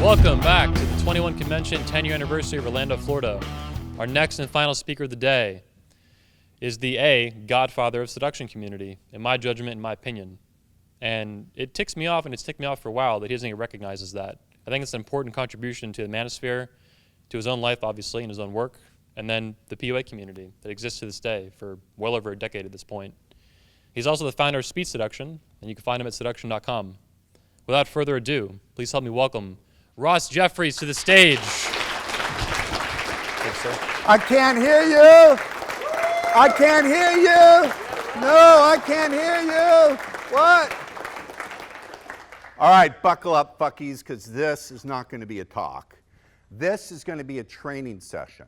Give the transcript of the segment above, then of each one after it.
Welcome back to the 21 Convention 10-year anniversary of Orlando, Florida. Our next and final speaker of the day is the Godfather of Seduction community, in my judgment, in my opinion. And it ticks me off, and it's ticked me off for a while that he doesn't even recognize that. I think it's an important contribution to the manosphere, to his own life, obviously, and his own work, and then the PUA community that exists to this day for well over a decade at this point. He's also the founder of Speed Seduction, and you can find him at seduction.com. Without further ado, please help me welcome Ross Jeffries to the stage. Thanks, sir. I can't hear you. I can't hear you. No, I can't hear you. What? All right, buckle up, fuckies, because this is not going to be a talk. This is going to be a training session.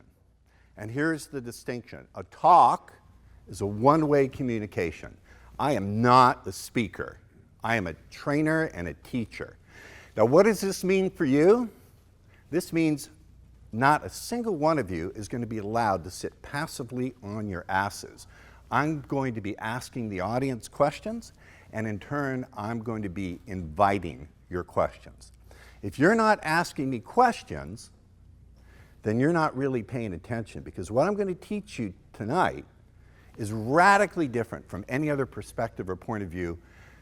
And here's the distinction. A talk is a one-way communication. I am not a speaker. I am a trainer and a teacher. Now, what does this mean for you? This means not a single one of you is going to be allowed to sit passively on your asses. I'm going to be asking the audience questions, and in turn, I'm going to be inviting your questions. If you're not asking me questions, then you're not really paying attention, because what I'm going to teach you tonight is radically different from any other perspective or point of view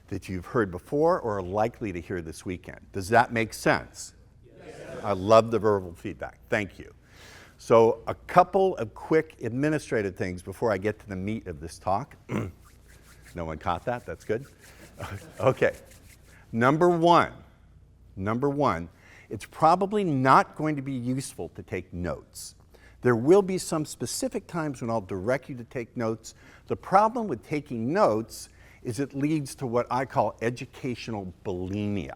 that you've heard before or are likely to hear this weekend. Does that make sense? Yes. I love the verbal feedback. Thank you. So a couple of quick administrative things before I get to the meat of this talk. No one caught that? That's good. Okay. Number one, it's probably not going to be useful to take notes. There will be some specific times when I'll direct you to take notes. The problem with taking notes is it leads to what I call educational bulimia.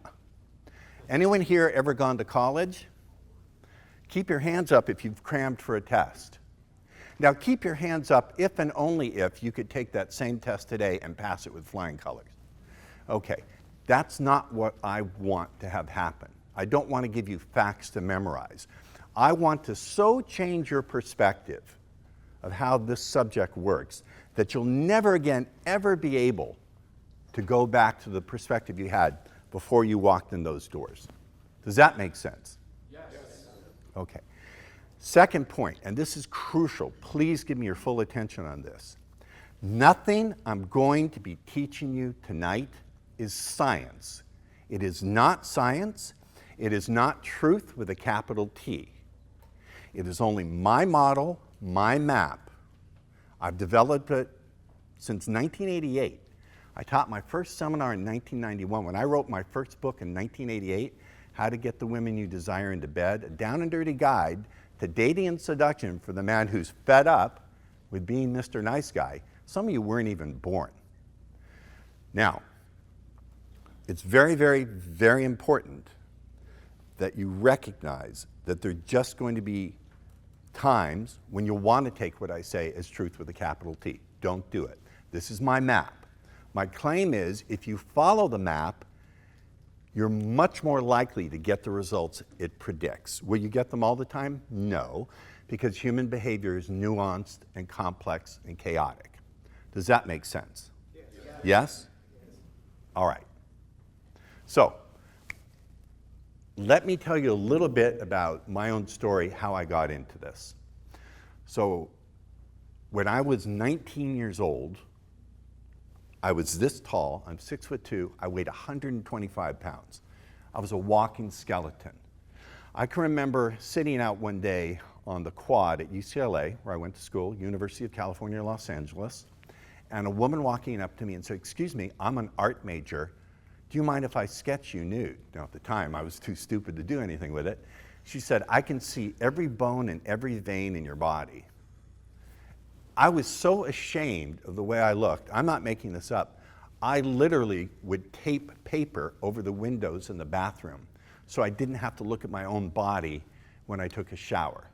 Anyone here ever gone to college? Keep your hands up if you've crammed for a test. Now keep your hands up if and only if you could take that same test today and pass it with flying colors. Okay, that's not what I want to have happen. I don't want to give you facts to memorize. I want to so change your perspective of how this subject works that you'll never again ever be able to go back to the perspective you had before you walked in those doors. Does that make sense? Yes. Okay. Second point, and this is crucial. Please give me your full attention on this. Nothing I'm going to be teaching you tonight is science. It is not science. It is not truth with a capital T. It is only my model, my map. I've developed it since 1988. I taught my first seminar in 1991. When I wrote my first book in 1988, How to Get the Women You Desire into Bed, a down and dirty guide to dating and seduction for the man who's fed up with being Mr. Nice Guy. Some of you weren't even born. Now, it's very, very, very important that you recognize that there are just going to be times when you'll want to take what I say as truth with a capital T. Don't do it. This is my map. My claim is if you follow the map, you're much more likely to get the results it predicts. Will you get them all the time? No, because human behavior is nuanced and complex and chaotic. Does that make sense? Yes? Yes? All right. So, let me tell you a little bit about my own story, how I got into this. So, when I was 19 years old, I was this tall, I'm 6'2", I weighed 125 pounds. I was a walking skeleton. I can remember sitting out one day on the quad at UCLA, where I went to school, University of California, Los Angeles, and a woman walking up to me and said, "Excuse me, I'm an art major. Do you mind if I sketch you nude?" Now at the time, I was too stupid to do anything with it. She said, "I can see every bone and every vein in your body." I was so ashamed of the way I looked. I'm not making this up. I literally would tape paper over the windows in the bathroom so I didn't have to look at my own body when I took a shower.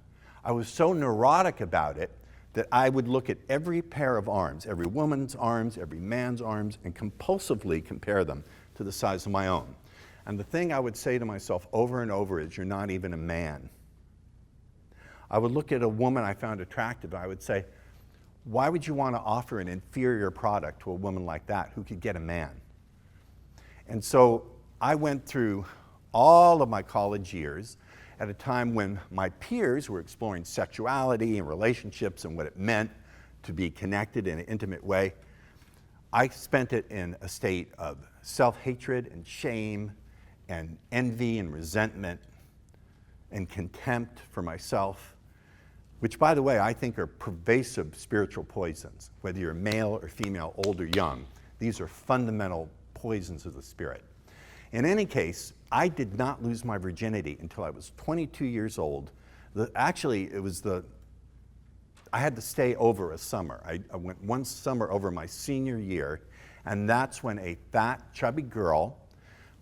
I was so neurotic about it that I would look at every pair of arms, every woman's arms, every man's arms, and compulsively compare them to the size of my own. And the thing I would say to myself over and over is, "You're not even a man." I would look at a woman I found attractive, and I would say, "Why would you want to offer an inferior product to a woman like that who could get a man?" And so I went through all of my college years at a time when my peers were exploring sexuality and relationships and what it meant to be connected in an intimate way. I spent it in a state of self-hatred and shame and envy and resentment and contempt for myself, which, by the way, I think are pervasive spiritual poisons. Whether you're male or female, old or young, these are fundamental poisons of the spirit. In any case, I did not lose my virginity until I was 22 years old. I had to stay over a summer. I went one summer over my senior year, and that's when a fat, chubby girl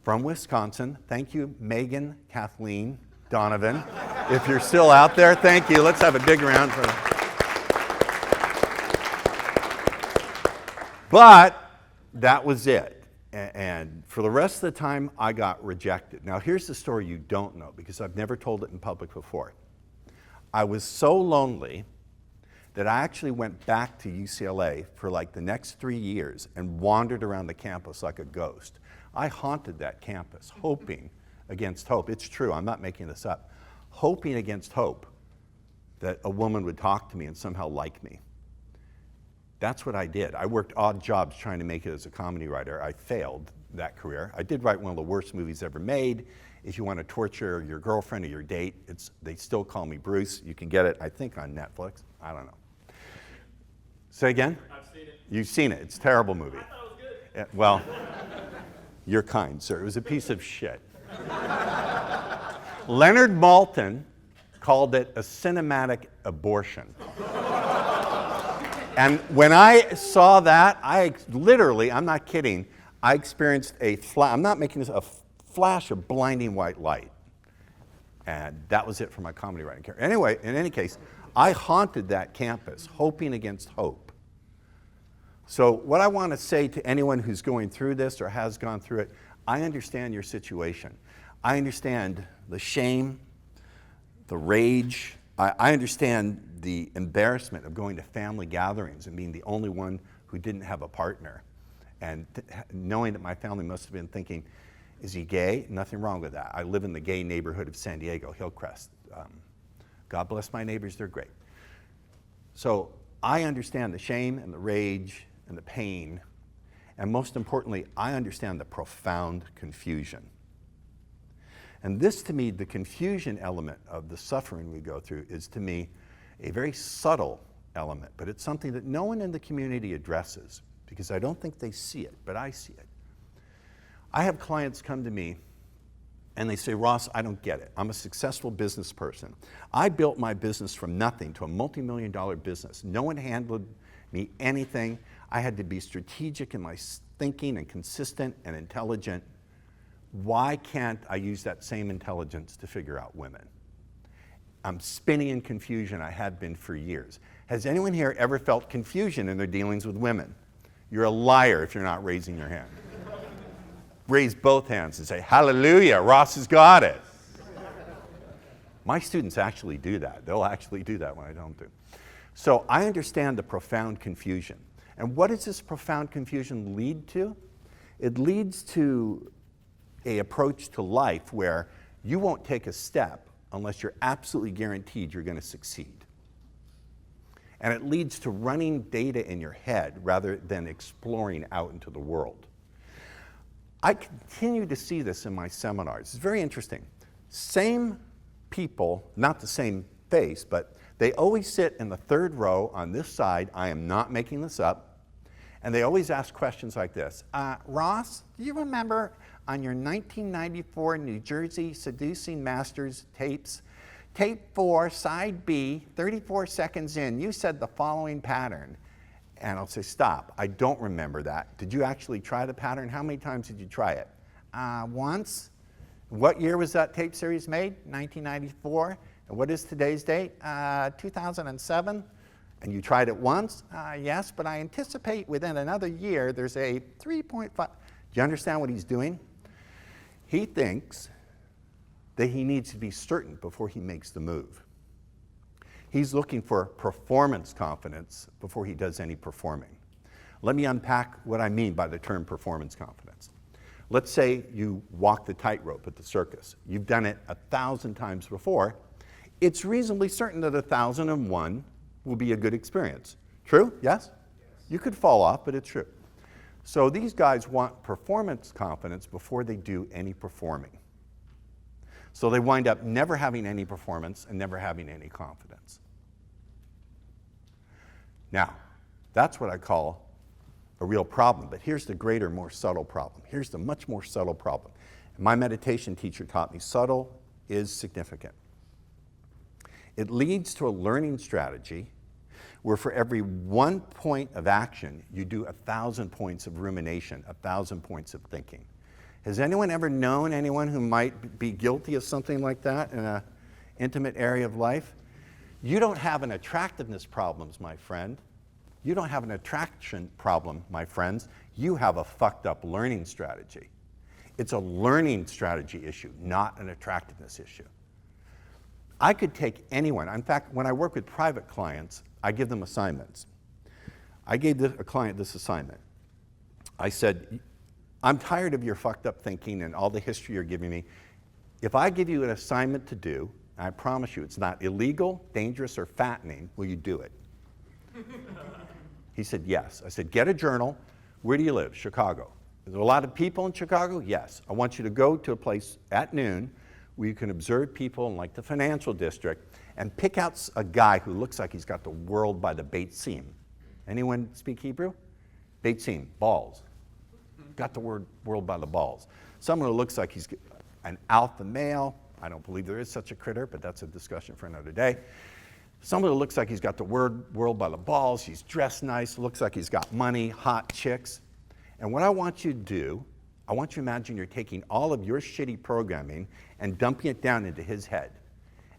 from Wisconsin, thank you, Megan Kathleen Donovan, if you're still out there, thank you. Let's have a big round for her. But that was it. And for the rest of the time, I got rejected. Now, here's the story you don't know, because I've never told it in public before. I was so lonely that I actually went back to UCLA for like the next 3 years and wandered around the campus like a ghost. I haunted that campus, hoping against hope. It's true, I'm not making this up. Hoping against hope that a woman would talk to me and somehow like me. That's what I did. I worked odd jobs trying to make it as a comedy writer. I failed that career. I did write one of the worst movies ever made. If you want to torture your girlfriend or your date, they still call me Bruce. You can get it, I think, on Netflix. I don't know. Say again? I've seen it. You've seen it. It's a terrible movie. I thought it was good. Yeah, well, you're kind, sir. It was a piece of shit. Leonard Maltin called it a cinematic abortion. And when I saw that, I literally, I'm not kidding, I experienced I'm not making this, a flash of blinding white light. And that was it for my comedy writing career. Anyway, in any case, I haunted that campus, hoping against hope. So what I want to say to anyone who's going through this or has gone through it, I understand your situation. I understand the shame, the rage. I understand the embarrassment of going to family gatherings and being the only one who didn't have a partner. And knowing that my family must have been thinking, is he gay? Nothing wrong with that. I live in the gay neighborhood of San Diego, Hillcrest. God bless my neighbors, they're great. So I understand the shame and the rage and the pain, and most importantly, I understand the profound confusion. And this, to me, the confusion element of the suffering we go through is, to me, a very subtle element, but it's something that no one in the community addresses, because I don't think they see it, but I see it. I have clients come to me and they say, Ross, I don't get it. I'm a successful business person. I built my business from nothing to a multi-million-dollar business. No one handled me anything. I had to be strategic in my thinking and consistent and intelligent. Why can't I use that same intelligence to figure out women? I'm spinning in confusion. I have been for years. Has anyone here ever felt confusion in their dealings with women? You're a liar if you're not raising your hand. Raise both hands and say, hallelujah, Ross has got it. My students actually do that. They'll actually do that when I don't do. So I understand the profound confusion. And what does this profound confusion lead to? It leads to an approach to life where you won't take a step unless you're absolutely guaranteed you're going to succeed. And it leads to running data in your head rather than exploring out into the world. I continue to see this in my seminars. It's very interesting. Same people, not the same face, but they always sit in the third row on this side. I am not making this up. And they always ask questions like this. Ross, do you remember on your 1994 New Jersey Seducing Masters tapes, tape 4, side B, 34 seconds in, you said the following pattern. And I'll say, stop, I don't remember that. Did you actually try the pattern? How many times did you try it? Once. What year was that tape series made? 1994. And what is today's date? 2007. And you tried it once? Yes, but I anticipate within another year there's a 3.5. Do you understand what he's doing? He thinks that he needs to be certain before he makes the move. He's looking for performance confidence before he does any performing. Let me unpack what I mean by the term performance confidence. Let's say you walk the tightrope at the circus. You've done it 1,000 times before. It's reasonably certain that 1,001 will be a good experience. True? Yes? You could fall off, but it's true. So these guys want performance confidence before they do any performing. So they wind up never having any performance and never having any confidence. Now, that's what I call a real problem. But here's the greater, more subtle problem. Here's the much more subtle problem. My meditation teacher taught me subtle is significant. It leads to a learning strategy where for every 1 point of action, you do 1,000 points of rumination, 1,000 points of thinking. Has anyone ever known anyone who might be guilty of something like that in an intimate area of life? You don't have an attractiveness problem, my friend. You don't have an attraction problem, my friends. You have a fucked up learning strategy. It's a learning strategy issue, not an attractiveness issue. I could take anyone. In fact, when I work with private clients, I give them assignments. I gave a client this assignment. I said, I'm tired of your fucked up thinking and all the history you're giving me. If I give you an assignment to do, I promise you it's not illegal, dangerous, or fattening, will you do it? He said, yes. I said, get a journal. Where do you live? Chicago. Is there a lot of people in Chicago? Yes. I want you to go to a place at noon where you can observe people in like the financial district and pick out a guy who looks like he's got the world by the bait seam. Anyone speak Hebrew? Bait seam, balls. Got the world by the balls. Someone who looks like he's an alpha male. I don't believe there is such a critter, but that's a discussion for another day. Someone who looks like he's got the world by the balls, he's dressed nice, looks like he's got money, hot chicks. And what I want you to do, I want you to imagine you're taking all of your shitty programming and dumping it down into his head.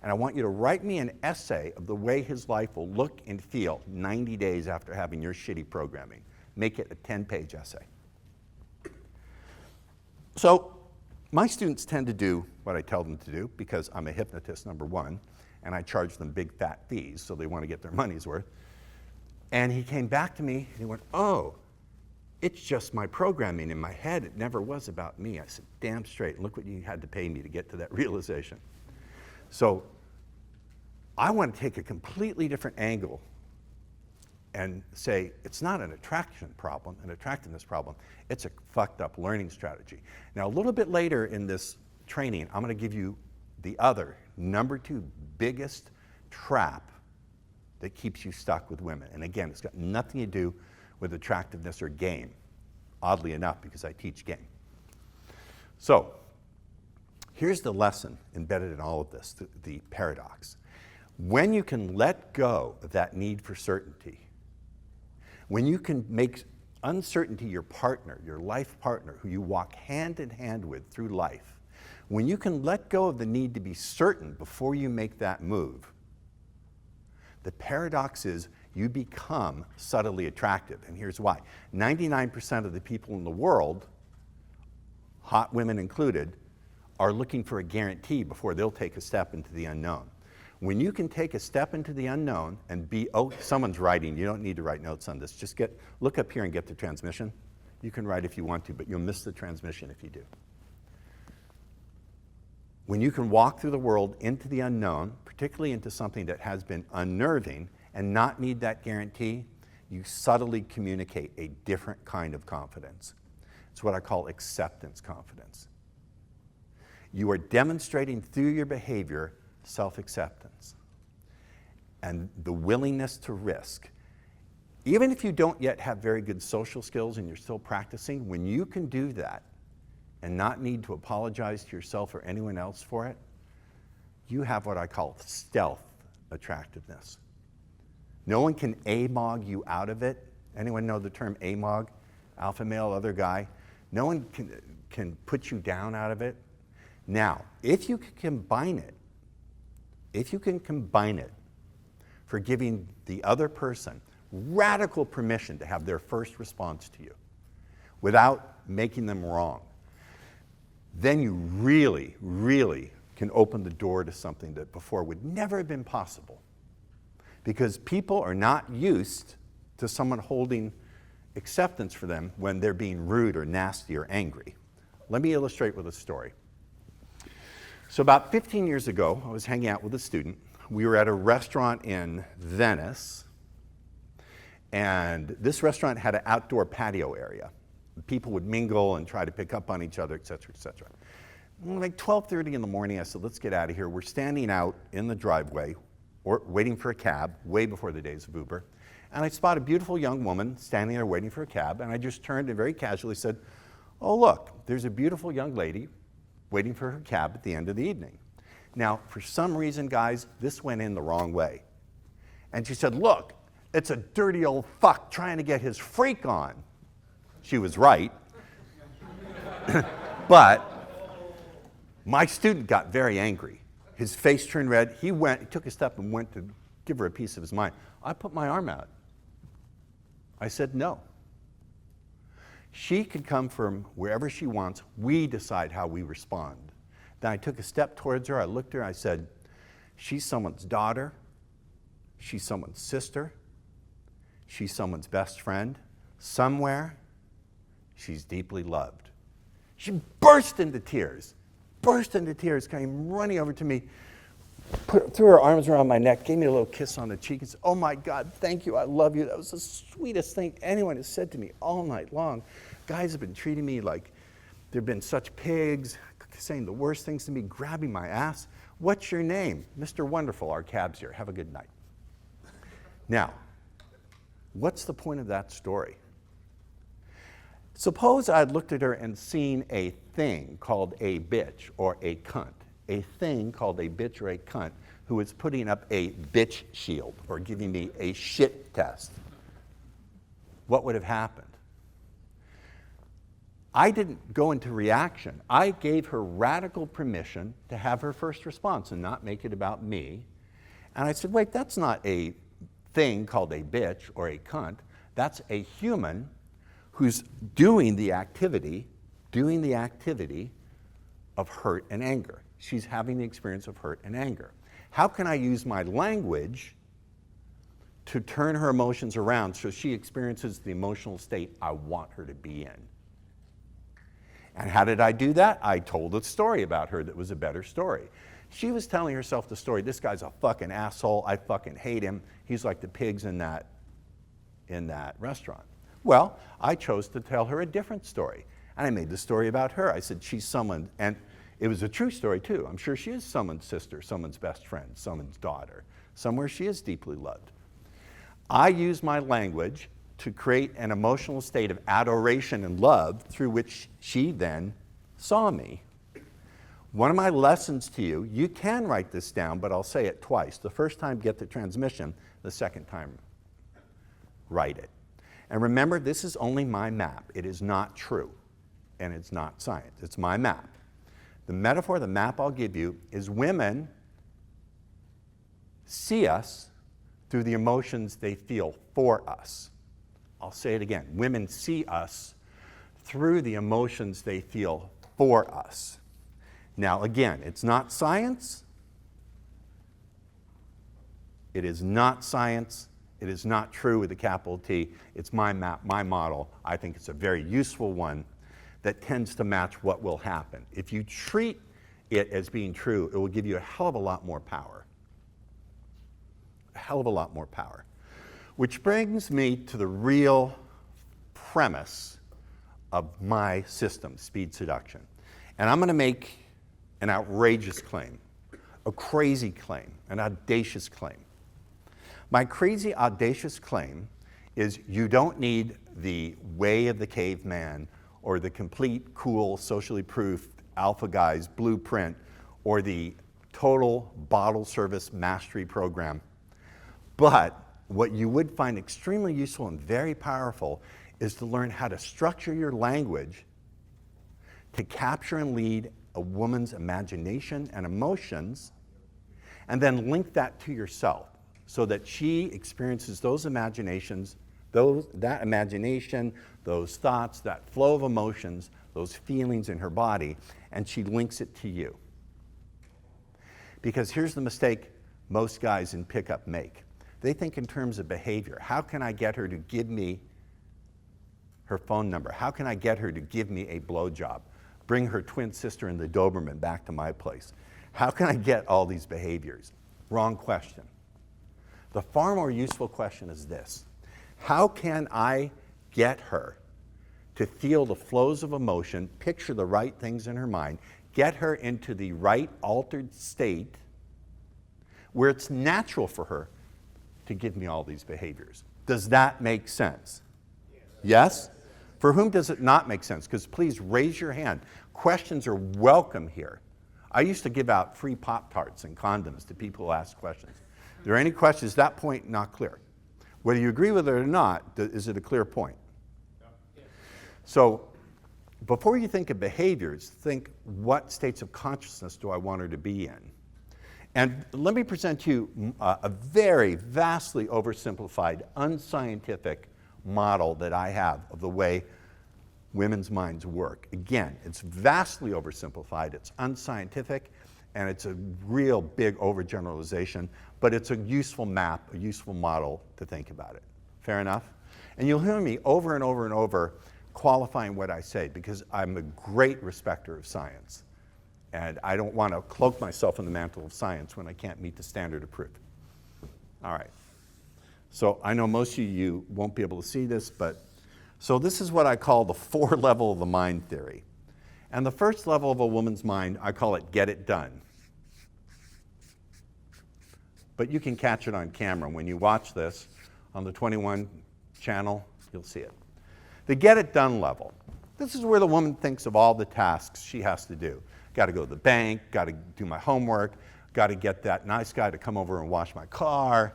And I want you to write me an essay of the way his life will look and feel 90 days after having your shitty programming. Make it a 10-page essay. So my students tend to do what I tell them to do because I'm a hypnotist, number one, and I charge them big fat fees, so they want to get their money's worth. And he came back to me and he went, oh, it's just my programming in my head. It never was about me. I said, damn straight. Look what you had to pay me to get to that realization. So I want to take a completely different angle and say it's not an attraction problem, an attractiveness problem. It's a fucked up learning strategy. Now, a little bit later in this training, I'm going to give you the other, number 2 biggest trap that keeps you stuck with women. And again, it's got nothing to do with attractiveness or game, oddly enough, because I teach game. So here's the lesson embedded in all of this, the paradox. When you can let go of that need for certainty, when you can make uncertainty your partner, your life partner, who you walk hand in hand with through life, when you can let go of the need to be certain before you make that move, the paradox is you become subtly attractive. And here's why. 99% of the people in the world, hot women included, are looking for a guarantee before they'll take a step into the unknown. When you can take a step into the unknown and be, oh, someone's writing. You don't need to write notes on this. Just look up here and get the transmission. You can write if you want to, but you'll miss the transmission if you do. When you can walk through the world into the unknown, particularly into something that has been unnerving and not need that guarantee, you subtly communicate a different kind of confidence. It's what I call acceptance confidence. You are demonstrating through your behavior self-acceptance and the willingness to risk. Even if you don't yet have very good social skills and you're still practicing, when you can do that and not need to apologize to yourself or anyone else for it, you have what I call stealth attractiveness. No one can AMOG you out of it. Anyone know the term AMOG? Alpha male, other guy. No one can put you down out of it. Now, if you can combine it for giving the other person radical permission to have their first response to you without making them wrong, then you really, really can open the door to something that before would never have been possible. Because people are not used to someone holding acceptance for them when they're being rude or nasty or angry. Let me illustrate with a story. So about 15 years ago, I was hanging out with a student. We were at a restaurant in Venice, and this restaurant had an outdoor patio area. People would mingle and try to pick up on each other, et cetera, et cetera. Like 12:30 in the morning, I said, let's get out of here. We're standing out in the driveway, or waiting for a cab, way before the days of Uber. And I spot a beautiful young woman standing there waiting for a cab, and I just turned and very casually said, oh, look, there's a beautiful young lady waiting for her cab at the end of the evening. Now, for some reason, guys, this went in the wrong way. And she said, look, it's a dirty old fuck trying to get his freak on. She was right. But my student got very angry. His face turned red. He took a step and went to give her a piece of his mind. I put my arm out. I said, no. She can come from wherever she wants. We decide how we respond. Then I took a step towards her. I looked at her. I said, she's someone's daughter. She's someone's sister. She's someone's best friend. Somewhere, she's deeply loved. She burst into tears, came running over to me, threw her arms around my neck, gave me a little kiss on the cheek, and said, oh my God, thank you, I love you. That was the sweetest thing anyone has said to me all night long. Guys have been treating me like they've been such pigs, saying the worst things to me, grabbing my ass. What's your name? Mr. Wonderful, our cab's here. Have a good night. Now, what's the point of that story? Suppose I'd looked at her and seen a thing called a bitch or a cunt. A thing called a bitch or a cunt who was putting up a bitch shield or giving me a shit test. What would have happened? I didn't go into reaction. I gave her radical permission to have her first response and not make it about me. And I said, wait, that's not a thing called a bitch or a cunt. That's a human who's doing the activity of hurt and anger. She's having the experience of hurt and anger. How can I use my language to turn her emotions around so she experiences the emotional state I want her to be in? And how did I do that? I told a story about her that was a better story. She was telling herself the story, this guy's a fucking asshole, I fucking hate him, he's like the pigs in that restaurant. Well, I chose to tell her a different story. And I made the story about her. I said, she's someone, and it was a true story too. I'm sure she is someone's sister, someone's best friend, someone's daughter. Somewhere she is deeply loved. I use my language to create an emotional state of adoration and love through which she then saw me. One of my lessons to you, you can write this down, but I'll say it twice. The first time, get the transmission. The second time, write it. And remember, this is only my map. It is not true, and it's not science. It's my map. The metaphor, the map I'll give you, is women see us through the emotions they feel for us. I'll say it again. Women see us through the emotions they feel for us. Now, again, it's not science. It is not science. It is not true with a capital T. It's my map, my model. I think it's a very useful one that tends to match what will happen. If you treat it as being true, it will give you a hell of a lot more power. A hell of a lot more power. Which brings me to the real premise of my system, speed seduction. And I'm going to make an outrageous claim, a crazy claim, an audacious claim. My crazy, audacious claim is you don't need the way of the caveman or the complete, cool, socially proof alpha guy's blueprint or the total bottle service mastery program. But what you would find extremely useful and very powerful is to learn how to structure your language to capture and lead a woman's imagination and emotions, and then link that to yourself so that she experiences those imaginations, that imagination, those thoughts, that flow of emotions, those feelings in her body, and she links it to you. Because here's the mistake most guys in pickup make. They think in terms of behavior. How can I get her to give me her phone number? How can I get her to give me a blowjob? bring her twin sister in the Doberman back to my place. How can I get all these behaviors? Wrong question. The far more useful question is this. How can I get her to feel the flows of emotion, picture the right things in her mind, get her into the right altered state where it's natural for her to give me all these behaviors? Does that make sense? Yes? For whom does it not make sense? Because please raise your hand. Questions are welcome here. I used to give out free Pop-Tarts and condoms to people who ask questions. Are there any questions? That point not clear. Whether you agree with it or not, is it a clear point? So before you think of behaviors, think what states of consciousness do I want her to be in? And let me present to you a very vastly oversimplified, unscientific model that I have of the way women's minds work. Again, it's vastly oversimplified, it's unscientific, and it's a real big overgeneralization, but it's a useful map, a useful model to think about it. Fair enough? And you'll hear me over and over and over qualifying what I say, because I'm a great respecter of science. And I don't want to cloak myself in the mantle of science when I can't meet the standard of proof. All right. So I know most of you won't be able to see this, but so this is what I call the 4 level of the mind theory. And the first level of a woman's mind, I call it get it done. But you can catch it on camera. When you watch this on the 21 channel, you'll see it. The get it done level. This is where the woman thinks of all the tasks she has to do. Got to go to the bank, got to do my homework, got to get that nice guy to come over and wash my car.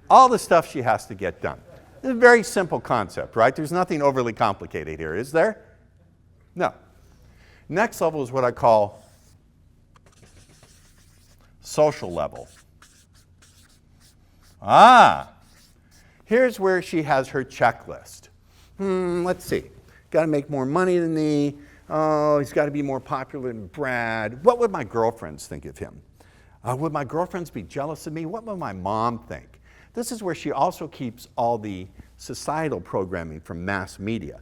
All the stuff she has to get done. It's a very simple concept, right? There's nothing overly complicated here, is there? No. Next level is what I call social level. Here's where she has her checklist. Let's see. Got to make more money than me. Oh, he's got to be more popular than Brad. What would my girlfriends think of him? Would my girlfriends be jealous of me? What would my mom think? This is where she also keeps all the societal programming from mass media.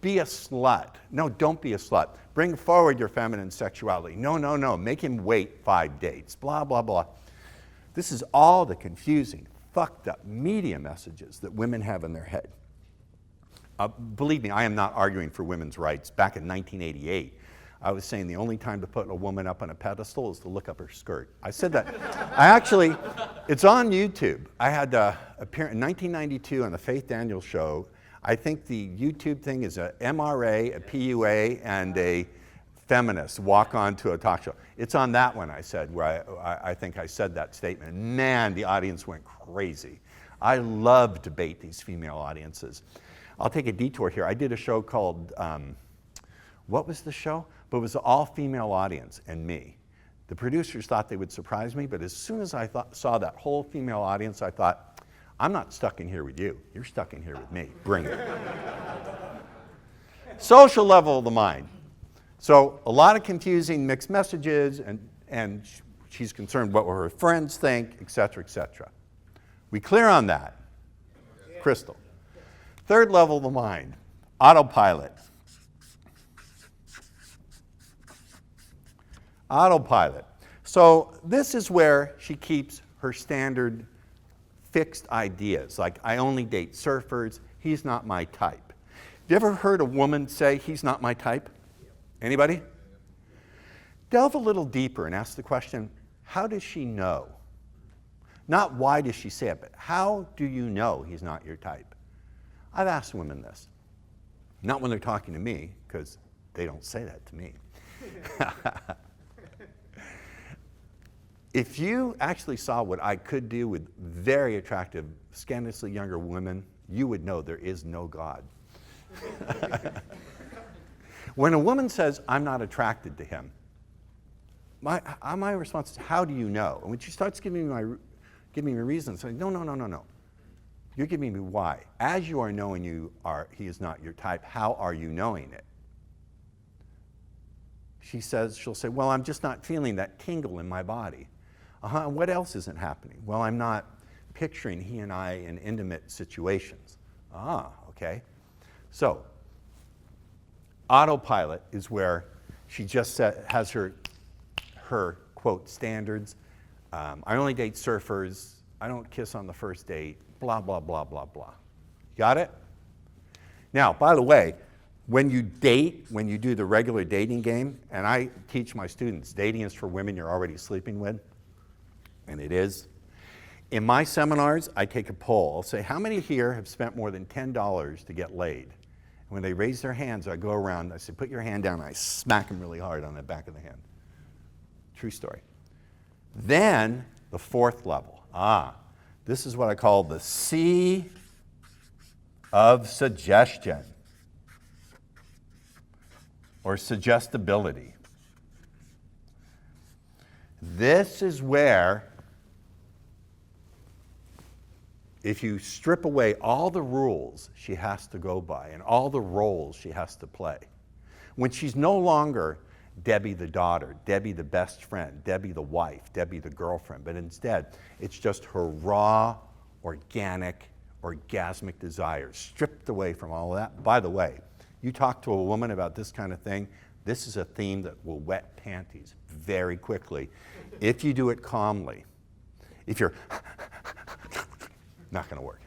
Be a slut. No, don't be a slut. Bring forward your feminine sexuality. No, no, no. Make him wait 5 dates. Blah, blah, blah. This is all the confusing, fucked up media messages that women have in their head. Believe me, I am not arguing for women's rights. Back in 1988, I was saying the only time to put a woman up on a pedestal is to look up her skirt. I said that. It's on YouTube. I had appear in 1992 on the Faith Daniels show. I think the YouTube thing is a MRA, a PUA, and a feminist walk on to a talk show. It's on that one, I said, where I think I said that statement. Man, the audience went crazy. I love to debate these female audiences. I'll take a detour here. I did a show called, what was the show? But it was an all-female audience and me. The producers thought they would surprise me, but as soon as I saw that whole female audience, I thought, I'm not stuck in here with you. You're stuck in here with me. Bring it. Social level of the mind. So a lot of confusing mixed messages, and she's concerned what will her friends think, et cetera, et cetera. We clear on that? Crystal. Third level of the mind, autopilot. Autopilot. So this is where she keeps her standard fixed ideas, like I only date surfers, he's not my type. Have you ever heard a woman say, he's not my type? Anybody? Delve a little deeper and ask the question, how does she know? Not why does she say it, but how do you know he's not your type? I've asked women this. Not when they're talking to me, because they don't say that to me. If you actually saw what I could do with very attractive, scandalously younger women, you would know there is no God. When a woman says, I'm not attracted to him, my response is, how do you know? And when she starts giving me reasons, I say, no. You're giving me why. As you are knowing he is not your type, how are you knowing it? She'll say, well, I'm just not feeling that tingle in my body. What else isn't happening? Well, I'm not picturing he and I in intimate situations. Okay. So, Autopilot is where she just has her quote standards. I only date surfers. I don't kiss on the first date. Blah, blah, blah, blah, blah. Got it? Now, by the way, when you date, when you do the regular dating game, and I teach my students, dating is for women you're already sleeping with, and it is. In my seminars, I take a poll. I'll say, how many here have spent more than $10 to get laid? And when they raise their hands, I go around, I say, put your hand down, and I smack them really hard on the back of the hand. True story. Then, the fourth level. This is what I call the C of suggestion, or suggestibility. This is where, if you strip away all the rules she has to go by and all the roles she has to play, when she's no longer Debbie the daughter, Debbie the best friend, Debbie the wife, Debbie the girlfriend, but instead it's just her raw, organic, orgasmic desires, stripped away from all of that. By the way, you talk to a woman about this kind of thing, this is a theme that will wet panties very quickly if you do it calmly. If you're not going to work.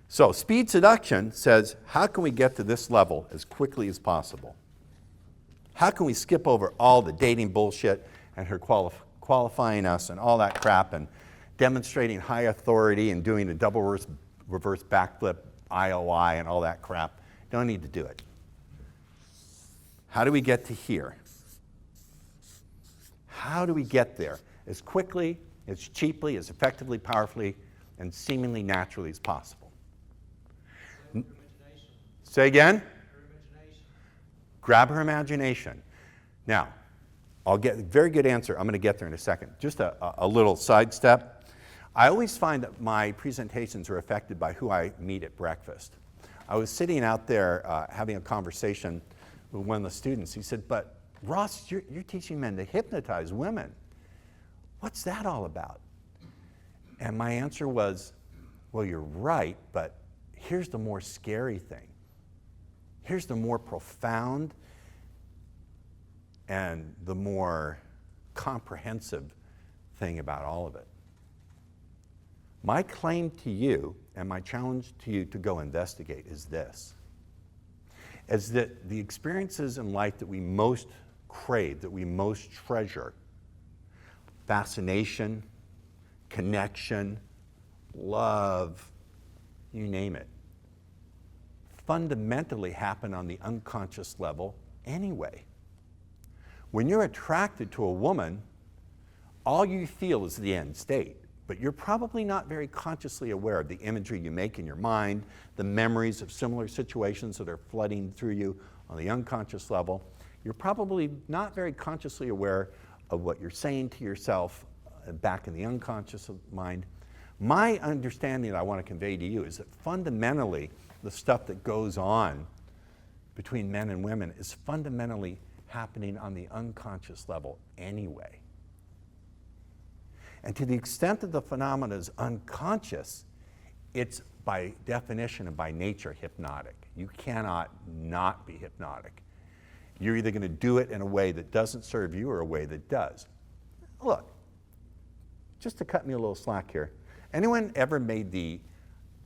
So speed seduction says, how can we get to this level as quickly as possible? How can we skip over all the dating bullshit and her qualifying us and all that crap and demonstrating high authority and doing a double reverse backflip IOI and all that crap? Don't need to do it. How do we get to here? How do we get there as quickly, as cheaply, as effectively, powerfully, and seemingly naturally as possible? Say again? Grab her imagination. Now, I'll get a very good answer. I'm going to get there in a second. Just a little sidestep. I always find that my presentations are affected by who I meet at breakfast. I was sitting out there having a conversation with one of the students. He said, but Ross, you're teaching men to hypnotize women. What's that all about? And my answer was, well, you're right, but here's the more scary thing. Here's the more profound and the more comprehensive thing about all of it. My claim to you and my challenge to you to go investigate is this, is that the experiences in life that we most crave, that we most treasure, fascination, connection, love, you name it, fundamentally happen on the unconscious level anyway. When you're attracted to a woman, all you feel is the end state, but you're probably not very consciously aware of the imagery you make in your mind, the memories of similar situations that are flooding through you on the unconscious level. You're probably not very consciously aware of what you're saying to yourself back in the unconscious mind. My understanding that I want to convey to you is that fundamentally, the stuff that goes on between men and women is fundamentally happening on the unconscious level anyway. And to the extent that the phenomena is unconscious, it's by definition and by nature hypnotic. You cannot not be hypnotic. You're either going to do it in a way that doesn't serve you or a way that does. Look, just to cut me a little slack here, anyone ever made the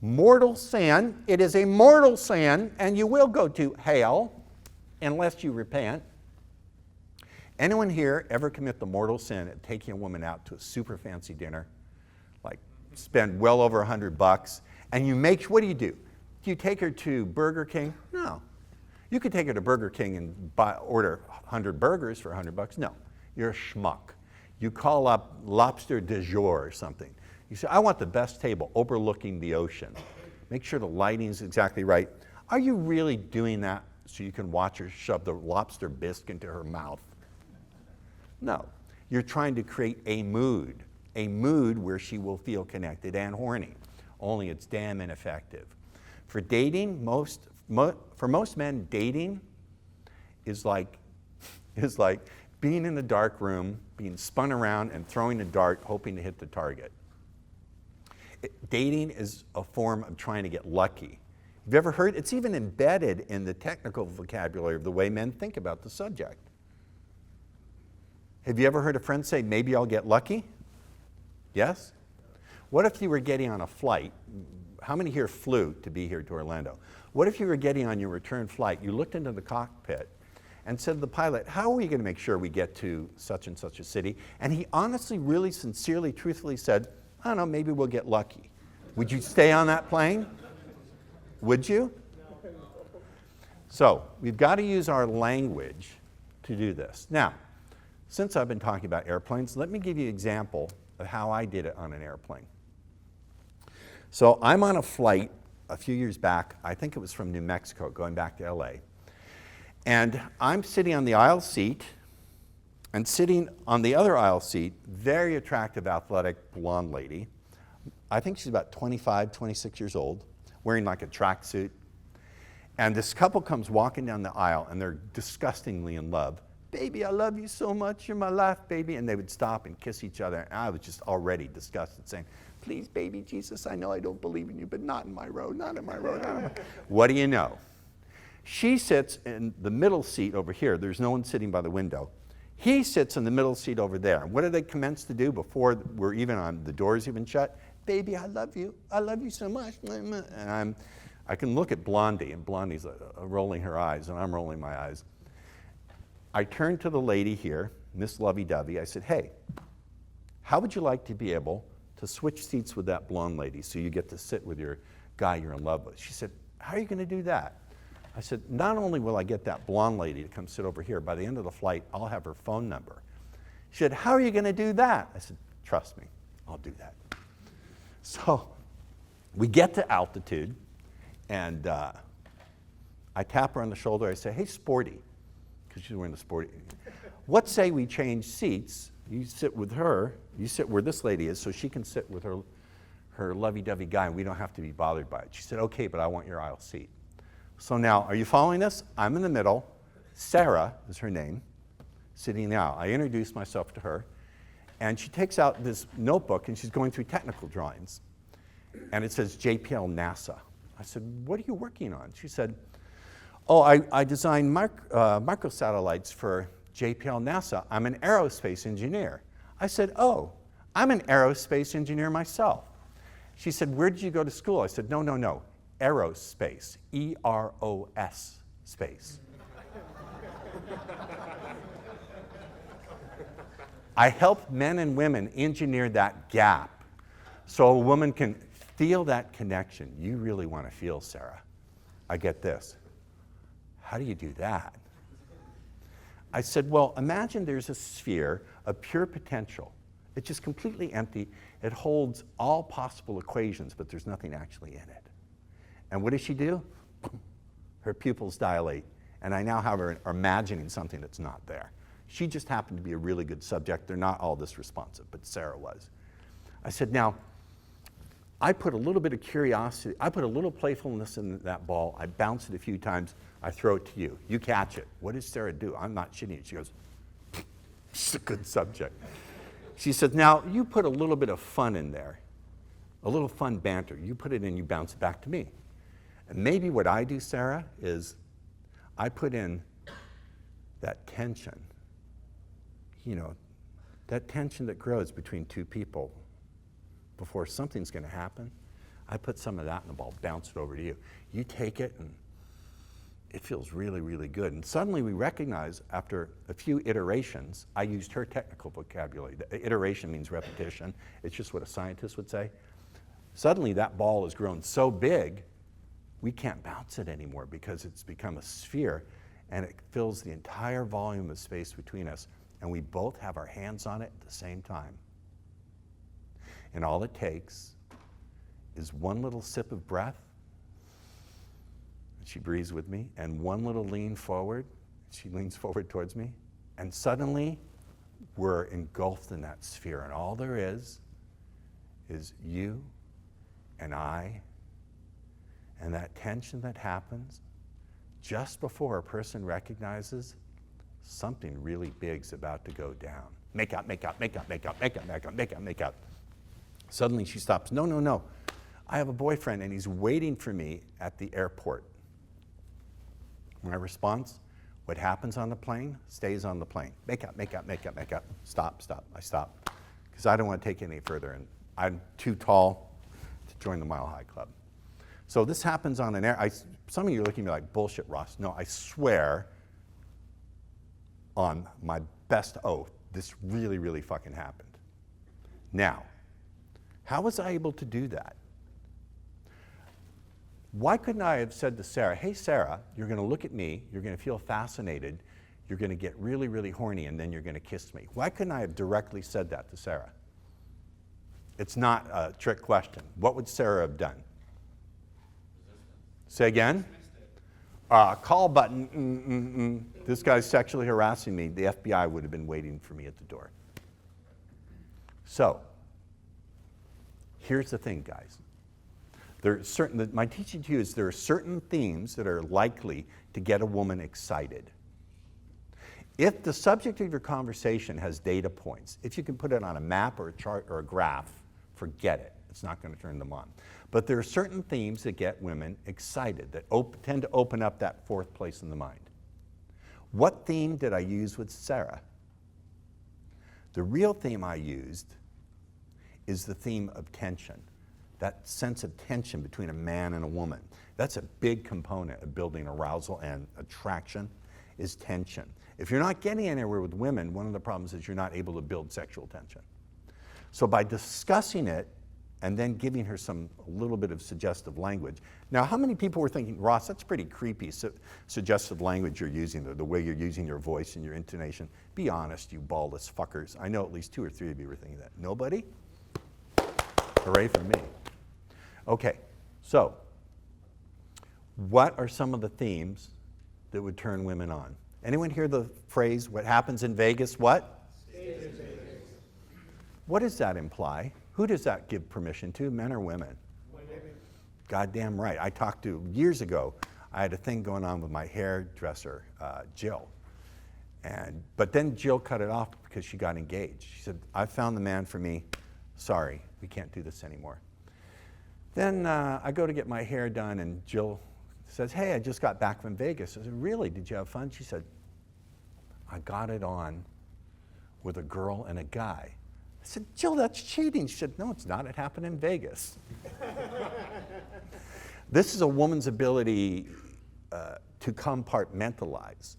mortal sin? It is a mortal sin, and you will go to hell unless you repent. Anyone here ever commit the mortal sin of taking a woman out to a super fancy dinner, like spend well over $100, and you make, what do? Do you take her to Burger King? No. You could take her to Burger King and order 100 burgers for $100. No, you're a schmuck. You call up Lobster du Jour or something. You say, I want the best table overlooking the ocean. Make sure the lighting is exactly right. Are you really doing that so you can watch her shove the lobster bisque into her mouth? No. You're trying to create a mood where she will feel connected and horny. Only it's damn ineffective. For dating, for most men, dating is like being in the dark room, being spun around and throwing a dart, hoping to hit the target. Dating is a form of trying to get lucky. Have you ever heard? It's even embedded in the technical vocabulary of the way men think about the subject. Have you ever heard a friend say, maybe I'll get lucky? Yes? What if you were getting on a flight? How many here flew to be here to Orlando? What if you were getting on your return flight, you looked into the cockpit and said to the pilot, how are we going to make sure we get to such and such a city? And he honestly, really, sincerely, truthfully said, I don't know, maybe we'll get lucky. Would you stay on that plane? Would you? So we've got to use our language to do this. Now, since I've been talking about airplanes, let me give you an example of how I did it on an airplane. So I'm on a flight a few years back, I think it was from New Mexico, going back to LA. And I'm sitting on the aisle seat, and sitting on the other aisle seat, very attractive, athletic, blonde lady. I think she's about 25, 26 years old, wearing like a tracksuit. And this couple comes walking down the aisle, and they're disgustingly in love. Baby, I love you so much, you're my life, baby. And they would stop and kiss each other, and I was just already disgusted, saying, please, baby Jesus, I know I don't believe in you, but not in my road, not in my road, not in my... What do you know? She sits in the middle seat over here. There's no one sitting by the window. He sits in the middle seat over there. And what do they commence to do before we're even on, the door's even shut? Baby, I love you so much. And I can look at Blondie, and Blondie's rolling her eyes, and I'm rolling my eyes. I turned to the lady here, Miss Lovey-Dovey. I said, hey, how would you like to be able to switch seats with that blonde lady so you get to sit with your guy you're in love with? She said, how are you going to do that? I said, not only will I get that blonde lady to come sit over here, by the end of the flight, I'll have her phone number. She said, how are you going to do that? I said, trust me, I'll do that. So we get to altitude, and I tap her on the shoulder. I say, hey, sporty, because she's wearing the sporty. What say we change seats? You sit with her, you sit where this lady is, so she can sit with her lovey-dovey guy, and we don't have to be bothered by it. She said, okay, but I want your aisle seat. So now, are you following this? I'm in the middle. Sarah is her name, sitting now. I introduce myself to her, and she takes out this notebook, and she's going through technical drawings. And it says JPL NASA. I said, what are you working on? She said, oh, I designed microsatellites for JPL NASA. I'm an aerospace engineer. I said, oh, I'm an aerospace engineer myself. She said, where did you go to school? I said, no, aerospace, E-R-O-S space. I help men and women engineer that gap so a woman can feel that connection. You really want to feel, Sarah. I get this. How do you do that? I said, well, imagine there's a sphere of pure potential. It's just completely empty. It holds all possible equations, but there's nothing actually in it. And what does she do? Her pupils dilate, and I now have her imagining something that's not there. She just happened to be a really good subject. They're not all this responsive, but Sarah was. I said, now, I put a little bit of curiosity, I put a little playfulness in that ball, I bounce it a few times, I throw it to you. You catch it. What does Sarah do? I'm not shitting it. She goes, it's a good subject. She said, now, you put a little bit of fun in there, a little fun banter. You put it in, you bounce it back to me. And maybe what I do, Sarah, is I put in that tension, that tension that grows between two people before something's going to happen. I put some of that in the ball, bounce it over to you. You take it, and it feels really, really good. And suddenly we recognize, after a few iterations, I used her technical vocabulary. The iteration means repetition. It's just what a scientist would say. Suddenly that ball has grown so big, we can't bounce it anymore because it's become a sphere, and it fills the entire volume of space between us, and we both have our hands on it at the same time. And all it takes is one little sip of breath. She breathes with me, and one little lean forward. She leans forward towards me, and suddenly we're engulfed in that sphere, and all there is you and I, and that tension that happens just before a person recognizes something really big's about to go down. Make out, make out, make out, make out, make out, make out, make out, make out. Suddenly she stops. No. I have a boyfriend and he's waiting for me at the airport. My response, what happens on the plane stays on the plane. Make up, make up, make up, make up. Stop, stop. I stop. Because I don't want to take it any further. And I'm too tall to join the Mile High Club. So this happens on an air. Some of you are looking at me like, bullshit, Ross. No, I swear on my best oath, this really, really fucking happened. Now, how was I able to do that? Why couldn't I have said to Sarah, hey, Sarah, you're going to look at me, you're going to feel fascinated, you're going to get really, really horny, and then you're going to kiss me? Why couldn't I have directly said that to Sarah? It's not a trick question. What would Sarah have done? Say again? Call button, This guy's sexually harassing me. The FBI would have been waiting for me at the door. So, here's the thing, guys. My teaching to you is there are certain themes that are likely to get a woman excited. If the subject of your conversation has data points, if you can put it on a map or a chart or a graph, forget it. It's not going to turn them on. But there are certain themes that get women excited, that tend to open up that fourth place in the mind. What theme did I use with Sarah? The real theme I used is the theme of tension. That sense of tension between a man and a woman. That's a big component of building arousal and attraction, is tension. If you're not getting anywhere with women, one of the problems is you're not able to build sexual tension. So by discussing it and then giving her a little bit of suggestive language. Now, how many people were thinking, Ross, that's pretty creepy, suggestive language you're using, the way you're using your voice and your intonation? Be honest, you ballless fuckers. I know at least 2 or 3 of you were thinking that. Nobody? Hooray for me. Okay, so what are some of the themes that would turn women on? Anyone hear the phrase, what happens in Vegas, what? Stays in Vegas. What does that imply? Who does that give permission to, men or women? Women. Goddamn right. I talked to, years ago, I had a thing going on with my hairdresser, Jill. But then Jill cut it off because she got engaged. She said, I found the man for me. Sorry, we can't do this anymore. Then I go to get my hair done, and Jill says, hey, I just got back from Vegas. I said, really? Did you have fun? She said, I got it on with a girl and a guy. I said, Jill, that's cheating. She said, no, it's not. It happened in Vegas. This is a woman's ability to compartmentalize.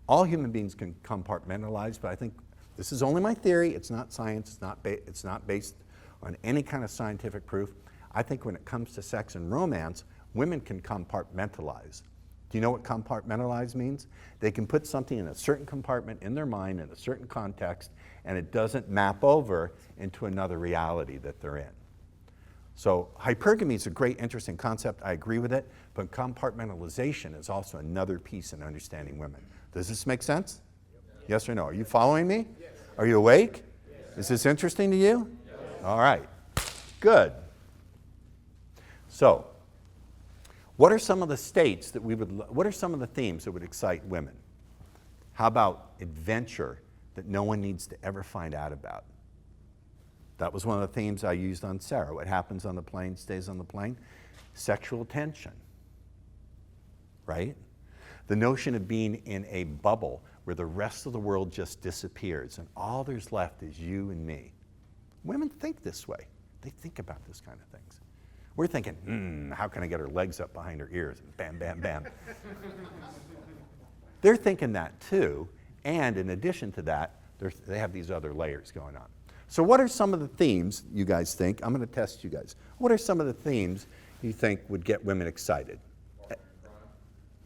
All human beings can compartmentalize, but I think this is only my theory. It's not science. It's not based on any kind of scientific proof. I think when it comes to sex and romance, women can compartmentalize. Do you know what compartmentalize means? They can put something in a certain compartment in their mind in a certain context, and it doesn't map over into another reality that they're in. So hypergamy is a great, interesting concept. I agree with it, but compartmentalization is also another piece in understanding women. Does this make sense? Yes or no? Are you following me? Yes. Are you awake? Yes. Is this interesting to you? Yes. All right. Good. So, what are some of the states that what are some of the themes that would excite women? How about adventure that no one needs to ever find out about? That was one of the themes I used on Sarah. What happens on the plane stays on the plane. Sexual tension, right? The notion of being in a bubble where the rest of the world just disappears and all there's left is you and me. Women think this way. They think about this kind of things. We're thinking, how can I get her legs up behind her ears? And bam, bam, bam. They're thinking that too, and in addition to that, they have these other layers going on. So what are some of the themes you guys think? I'm going to test you guys. What are some of the themes you think would get women excited?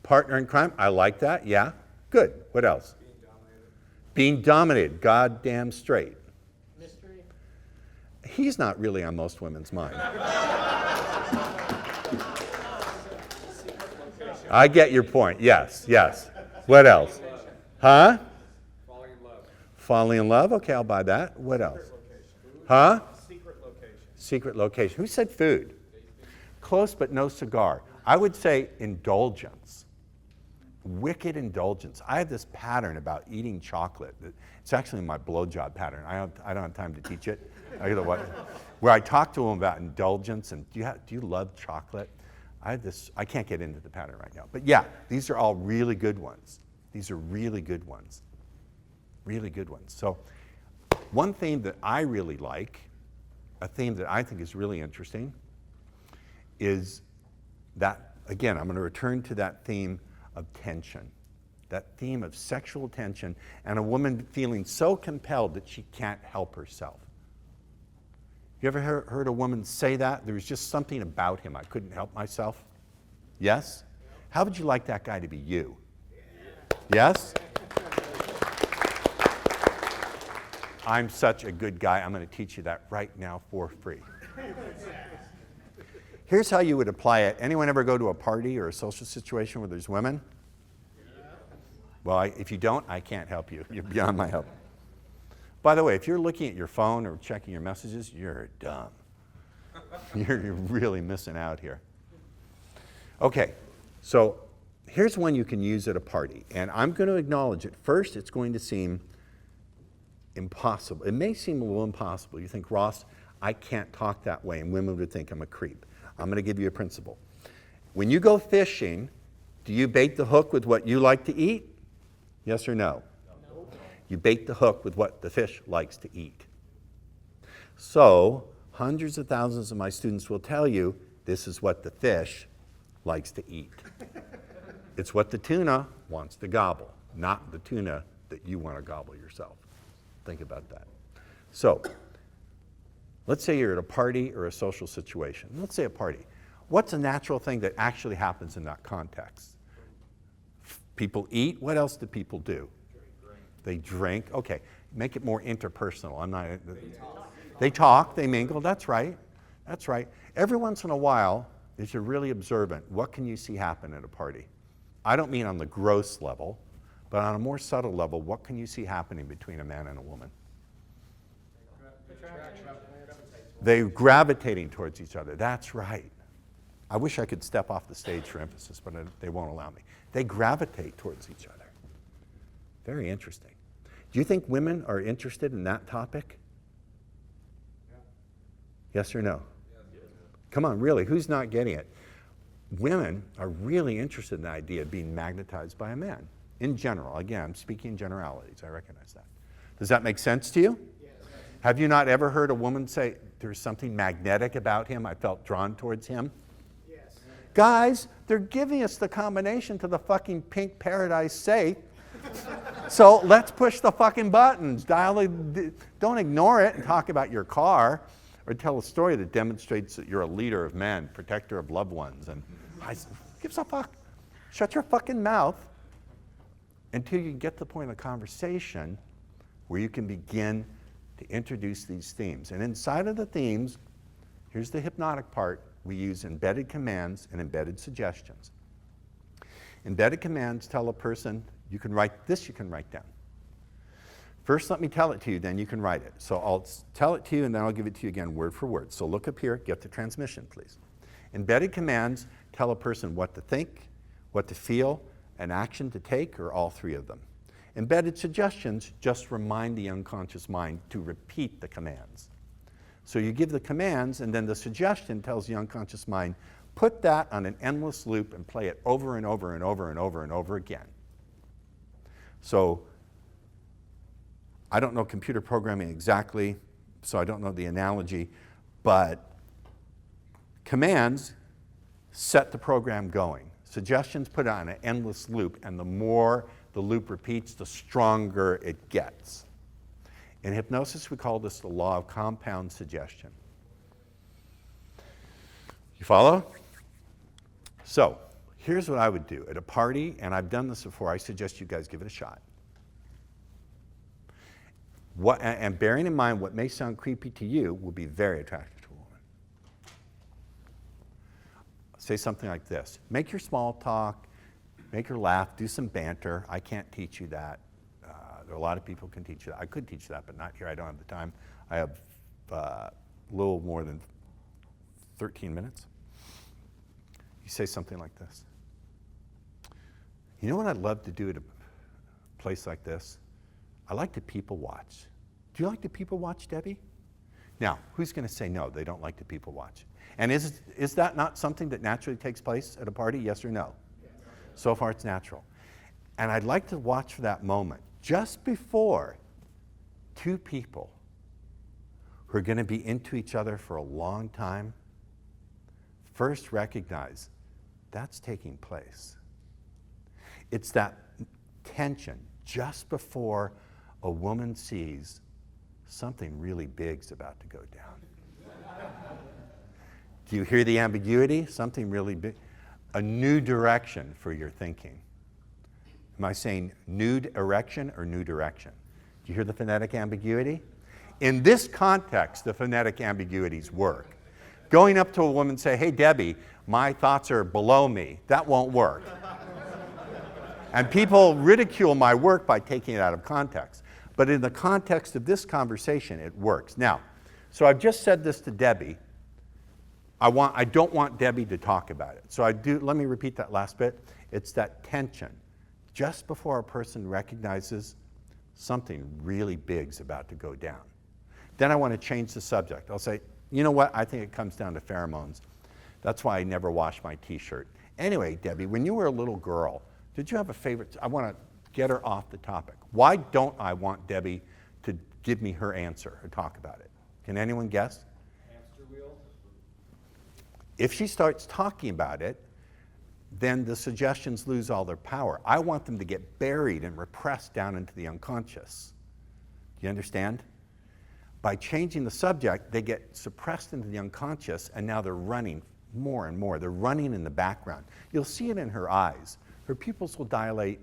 Partner in crime. I like that, yeah. Good. What else? Being dominated. Goddamn straight. Mystery. He's not really on most women's mind. I get your point. Yes, yes. What else? Huh? Falling in love. Falling in love? Okay, I'll buy that. What else? Huh? Secret location. Secret location. Who said food? Close, but no cigar. I would say indulgence. Wicked indulgence. I have this pattern about eating chocolate. It's actually my blowjob pattern. I don't have time to teach it. I gotta watch. Where I talk to them about indulgence and do you love chocolate? I can't get into the pattern right now. But yeah, these are all really good ones. These are really good ones. Really good ones. So one theme that I really like, a theme that I think is really interesting, is that, again, I'm going to return to that theme of tension, that theme of sexual tension and a woman feeling so compelled that she can't help herself. You ever heard a woman say that? There was just something about him. I couldn't help myself. Yes? How would you like that guy to be you? Yes? I'm such a good guy. I'm going to teach you that right now for free. Here's how you would apply it. Anyone ever go to a party or a social situation where there's women? Well, if you don't, I can't help you. You're beyond my help. By the way, if you're looking at your phone or checking your messages, you're dumb. You're really missing out here. Okay, so here's one you can use at a party. And I'm going to acknowledge at first it's going to seem impossible. It may seem a little impossible. You think, Ross, I can't talk that way, and women would think I'm a creep. I'm going to give you a principle. When you go fishing, do you bait the hook with what you like to eat? Yes or no? No. You bait the hook with what the fish likes to eat. So, hundreds of thousands of my students will tell you this is what the fish likes to eat. It's what the tuna wants to gobble, not the tuna that you want to gobble yourself. Think about that. So, let's say you're at a party or a social situation. Let's say a party. What's a natural thing that actually happens in that context? People eat. What else do people do? They drink. Okay, make it more interpersonal. They talk, they mingle. That's right. That's right. Every once in a while, if you're really observant, what can you see happen at a party? I don't mean on the gross level, but on a more subtle level, what can you see happening between a man and a woman? They're gravitating towards each other. That's right. I wish I could step off the stage for emphasis, but they won't allow me. They gravitate towards each other. Very interesting. Do you think women are interested in that topic? Yeah. Yes or no? Yes. Come on, really, who's not getting it? Women are really interested in the idea of being magnetized by a man. In general, again, I'm speaking in generalities, I recognize that. Does that make sense to you? Yes. Have you not ever heard a woman say, there's something magnetic about him, I felt drawn towards him? Yes. Guys, they're giving us the combination to the fucking pink paradise safe. So let's push the fucking buttons. Don't ignore it and talk about your car or tell a story that demonstrates that you're a leader of men, protector of loved ones. And gives a fuck. Shut your fucking mouth until you get to the point of the conversation where you can begin to introduce these themes. And inside of the themes, here's the hypnotic part, we use embedded commands and embedded suggestions. Embedded commands tell a person, you can write this, you can write down. First, let me tell it to you, then you can write it. So I'll tell it to you, and then I'll give it to you again word for word. So look up here, get the transmission, please. Embedded commands tell a person what to think, what to feel, an action to take, or all three of them. Embedded suggestions just remind the unconscious mind to repeat the commands. So you give the commands, and then the suggestion tells the unconscious mind, put that on an endless loop and play it over and over and over and over and over again. So I don't know computer programming exactly, so I don't know the analogy, but commands set the program going. Suggestions put it on an endless loop, and the more the loop repeats, the stronger it gets. In hypnosis, we call this the law of compound suggestion. You follow? So, here's what I would do. At a party, and I've done this before, I suggest you guys give it a shot. And bearing in mind what may sound creepy to you will be very attractive to a woman. Say something like this. Make your small talk, make her laugh, do some banter. I can't teach you that. There are a lot of people who can teach you that. I could teach that, but not here. I don't have the time. I have a little more than 13 minutes. You say something like this. You know what I'd love to do at a place like this? I like to people watch. Do you like to people watch, Debbie? Now, who's going to say no? They don't like to people watch. And is that not something that naturally takes place at a party? Yes or no? Yes. So far, it's natural. And I'd like to watch for that moment just before two people who are going to be into each other for a long time first recognize that's taking place. It's that tension just before a woman sees something really big's about to go down. Do you hear the ambiguity? Something really big. A new direction for your thinking. Am I saying nude erection or new direction? Do you hear the phonetic ambiguity? In this context, the phonetic ambiguities work. Going up to a woman and say, hey, Debbie, my thoughts are below me. That won't work. And people ridicule my work by taking it out of context. But in the context of this conversation, it works. Now, so I've just said this to Debbie. I don't want Debbie to talk about it. So let me repeat that last bit. It's that tension just before a person recognizes something really big's about to go down. Then I want to change the subject. I'll say, you know what? I think it comes down to pheromones. That's why I never wash my t-shirt. Anyway, Debbie, when you were a little girl, did you have a favorite? I want to get her off the topic. Why don't I want Debbie to give me her answer or talk about it? Can anyone guess? Hamster wheel. If she starts talking about it, then the suggestions lose all their power. I want them to get buried and repressed down into the unconscious. Do you understand? By changing the subject, they get suppressed into the unconscious, and now they're running more and more. They're running in the background. You'll see it in her eyes. Her pupils will dilate,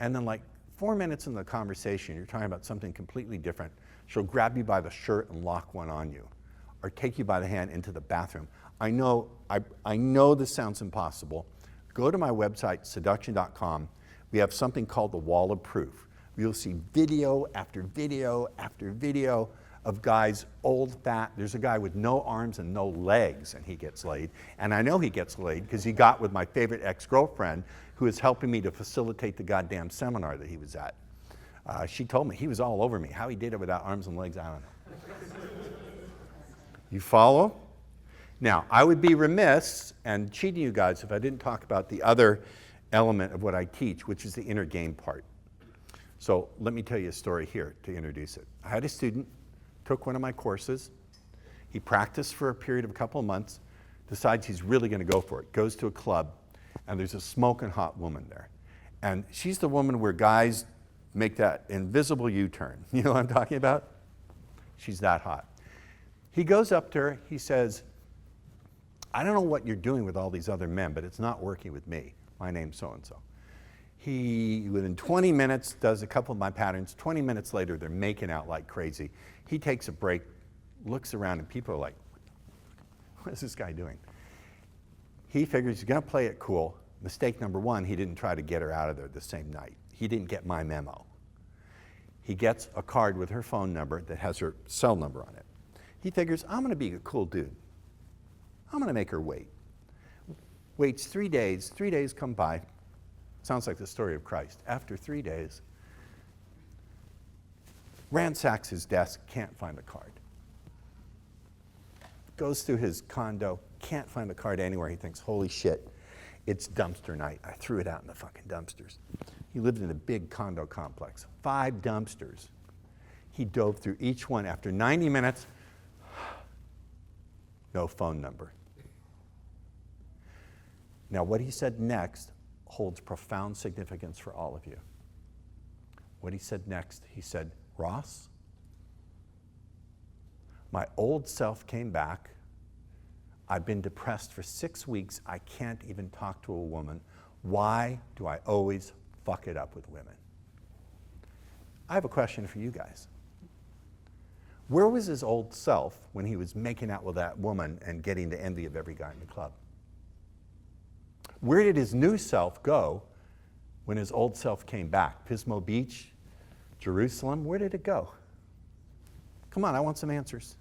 and then like 4 minutes in the conversation, you're talking about something completely different. She'll grab you by the shirt and lock one on you, or take you by the hand into the bathroom. I know this sounds impossible. Go to my website, seduction.com. We have something called the wall of proof. You'll see video after video after video of guys, old, fat. There's a guy with no arms and no legs, and he gets laid. And I know he gets laid because he got with my favorite ex-girlfriend who is helping me to facilitate the goddamn seminar that he was at. She told me he was all over me. How he did it without arms and legs, I don't know. You follow? Now, I would be remiss and cheating you guys if I didn't talk about the other element of what I teach, which is the inner game part. So let me tell you a story here to introduce it. I had a student, took one of my courses. He practiced for a period of a couple of months, decides he's really going to go for it, goes to a club, and there's a smoking hot woman there. And she's the woman where guys make that invisible U-turn. You know what I'm talking about? She's that hot. He goes up to her, he says, I don't know what you're doing with all these other men, but it's not working with me. My name's so-and-so. He, within 20 minutes, does a couple of my patterns. 20 minutes later, they're making out like crazy. He takes a break, looks around, and people are like, what is this guy doing? He figures he's going to play it cool. Mistake number one, he didn't try to get her out of there the same night. He didn't get my memo. He gets a card with her phone number that has her cell number on it. He figures, I'm going to be a cool dude. I'm going to make her wait. Waits 3 days. 3 days come by. Sounds like the story of Christ. After 3 days, ransacks his desk, can't find the card. Goes through his condo, can't find the card anywhere. He thinks, holy shit, it's dumpster night. I threw it out in the fucking dumpsters. He lived in a big condo complex, 5 dumpsters. He dove through each one. After 90 minutes, no phone number. Now, what he said next holds profound significance for all of you. What he said next, he said, Ross, my old self came back. I've been depressed for 6 weeks. I can't even talk to a woman. Why do I always fuck it up with women? I have a question for you guys. Where was his old self when he was making out with that woman and getting the envy of every guy in the club? Where did his new self go when his old self came back? Pismo Beach, Jerusalem, where did it go? Come on, I want some answers.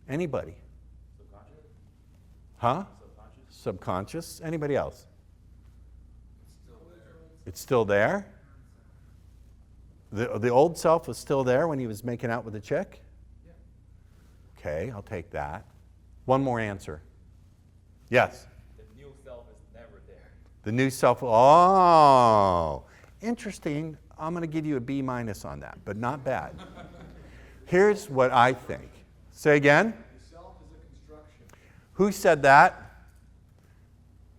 Anybody? Subconscious? Huh? Subconscious? Subconscious? Anybody else? It's still there. It's still there? The old self was still there when he was making out with the chick? Yeah. Okay, I'll take that. One more answer. Yes? The new self is never there. The new self, oh, interesting. I'm going to give you a B- on that, but not bad. Here's what I think. Say again? The self is a construction. Who said that?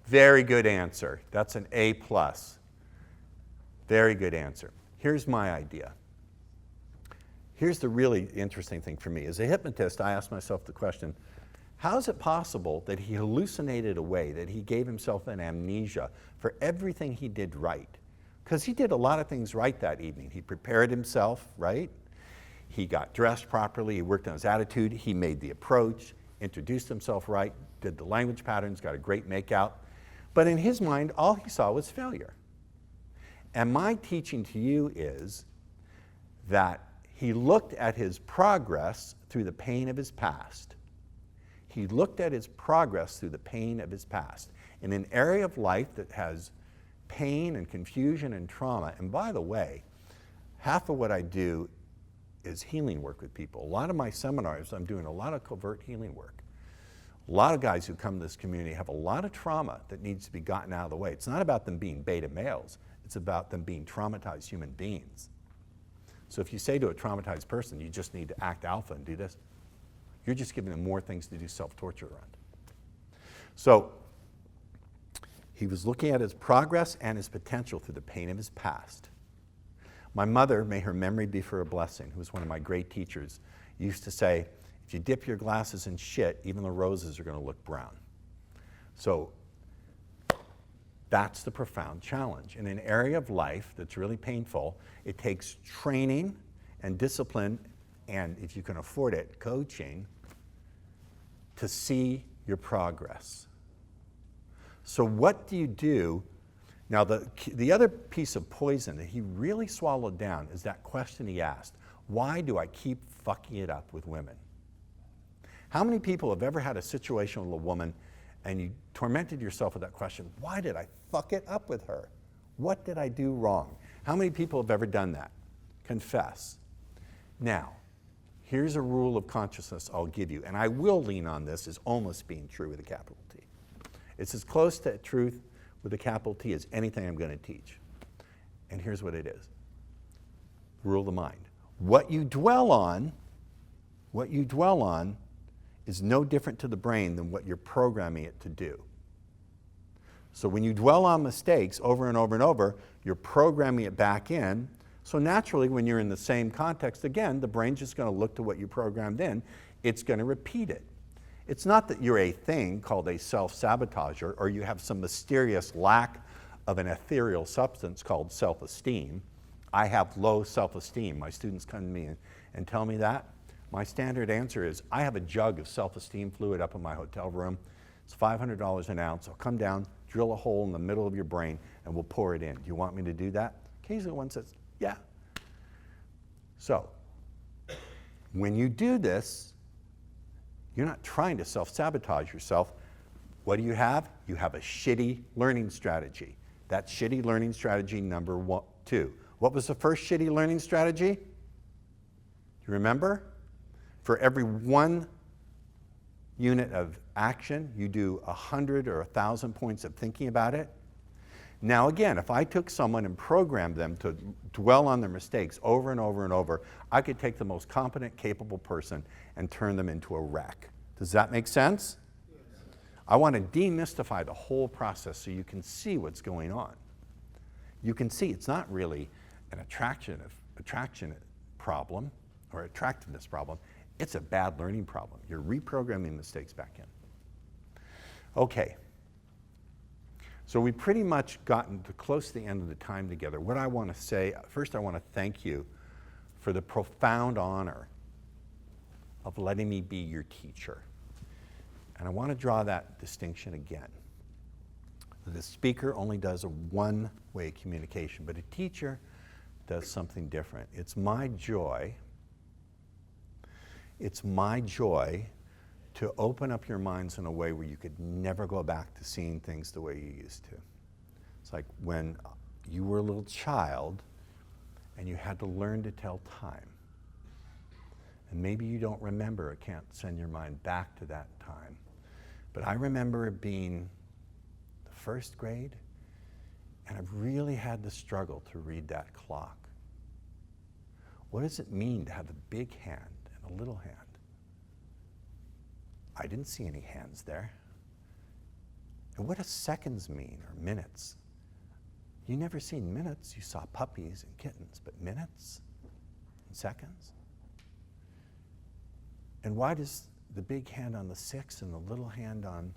Very good answer. That's an A+. Very good answer. Here's my idea. Here's the really interesting thing for me. As a hypnotist, I ask myself the question, how is it possible that he hallucinated away, that he gave himself an amnesia for everything he did right? Because he did a lot of things right that evening. He prepared himself, right? He got dressed properly, he worked on his attitude, he made the approach, introduced himself right, did the language patterns, got a great makeout. But in his mind, all he saw was failure. And my teaching to you is that he looked at his progress through the pain of his past. He looked at his progress through the pain of his past. In an area of life that has pain and confusion and trauma, and by the way, half of what I do is healing work with people. A lot of my seminars, I'm doing a lot of covert healing work. A lot of guys who come to this community have a lot of trauma that needs to be gotten out of the way. It's not about them being beta males. It's about them being traumatized human beings. So if you say to a traumatized person, you just need to act alpha and do this, you're just giving them more things to do self-torture around. So he was looking at his progress and his potential through the pain of his past. My mother, may her memory be for a blessing, who was one of my great teachers, used to say, if you dip your glasses in shit, even the roses are going to look brown. So that's the profound challenge. In an area of life that's really painful, it takes training and discipline, and if you can afford it, coaching, to see your progress. So what do you do? Now, the other piece of poison that he really swallowed down is that question he asked, why do I keep fucking it up with women? How many people have ever had a situation with a woman and you tormented yourself with that question, why did I fuck it up with her? What did I do wrong? How many people have ever done that? Confess. Now, here's a rule of consciousness I'll give you, and I will lean on this as almost being true with a capital T. It's as close to truth with a capital T as anything I'm going to teach. And here's what it is. Rule of the mind. What you dwell on is no different to the brain than what you're programming it to do. So when you dwell on mistakes over and over and over, you're programming it back in. So naturally, when you're in the same context again, the brain's just going to look to what you programmed in. It's going to repeat it. It's not that you're a thing called a self-sabotager or you have some mysterious lack of an ethereal substance called self-esteem. I have low self-esteem. My students come to me and tell me that. My standard answer is, I have a jug of self-esteem fluid up in my hotel room. It's $500 an ounce. I'll come down, drill a hole in the middle of your brain, and we'll pour it in. Do you want me to do that? Occasionally one says, yeah. So, when you do this, you're not trying to self-sabotage yourself. What do you have? You have a shitty learning strategy. That's shitty learning strategy number 2. What was the first shitty learning strategy? You remember? For every 1 unit of action, you do 100 or 1,000 points of thinking about it. Now again, if I took someone and programmed them to dwell on their mistakes over and over and over, I could take the most competent, capable person and turn them into a wreck. Does that make sense? Yes. I want to demystify the whole process so you can see what's going on. You can see it's not really an attraction problem or attractiveness problem. It's a bad learning problem. You're reprogramming mistakes back in. Okay. So we've pretty much gotten to close to the end of the time together. What I want to say, first I want to thank you for the profound honor of letting me be your teacher. And I want to draw that distinction again. The speaker only does a one-way communication, but a teacher does something different. It's my joy to open up your minds in a way where you could never go back to seeing things the way you used to. It's like when you were a little child and you had to learn to tell time. And maybe you don't remember or can't send your mind back to that time. But I remember it being the first grade, and I've really had the struggle to read that clock. What does it mean to have a big hand and a little hand? I didn't see any hands there. And what does seconds mean, or minutes? You never seen minutes. You saw puppies and kittens, but minutes and seconds? And why does the big hand on the 6 and the little hand on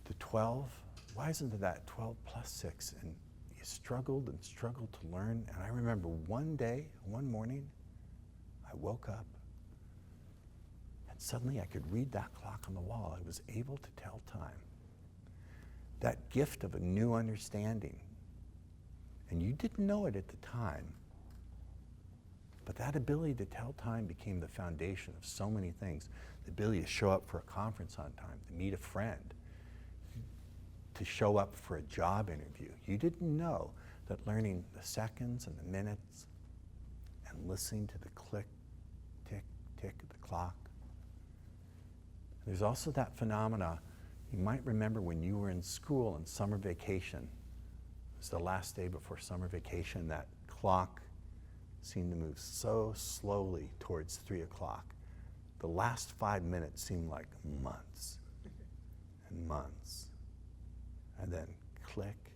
the 12, why isn't it that 12 plus 6? And you struggled and struggled to learn. And I remember one day, one morning, I woke up and suddenly I could read that clock on the wall. I was able to tell time. That gift of a new understanding. And you didn't know it at the time, but that ability to tell time became the foundation of so many things. The ability to show up for a conference on time, to meet a friend, to show up for a job interview. You didn't know that learning the seconds and the minutes and listening to the click, tick, tick of the clock. There's also that phenomena. You might remember when you were in school on summer vacation. It was the last day before summer vacation. That clock seemed to move so slowly towards 3 o'clock. The last 5 minutes seemed like months and months. And then click,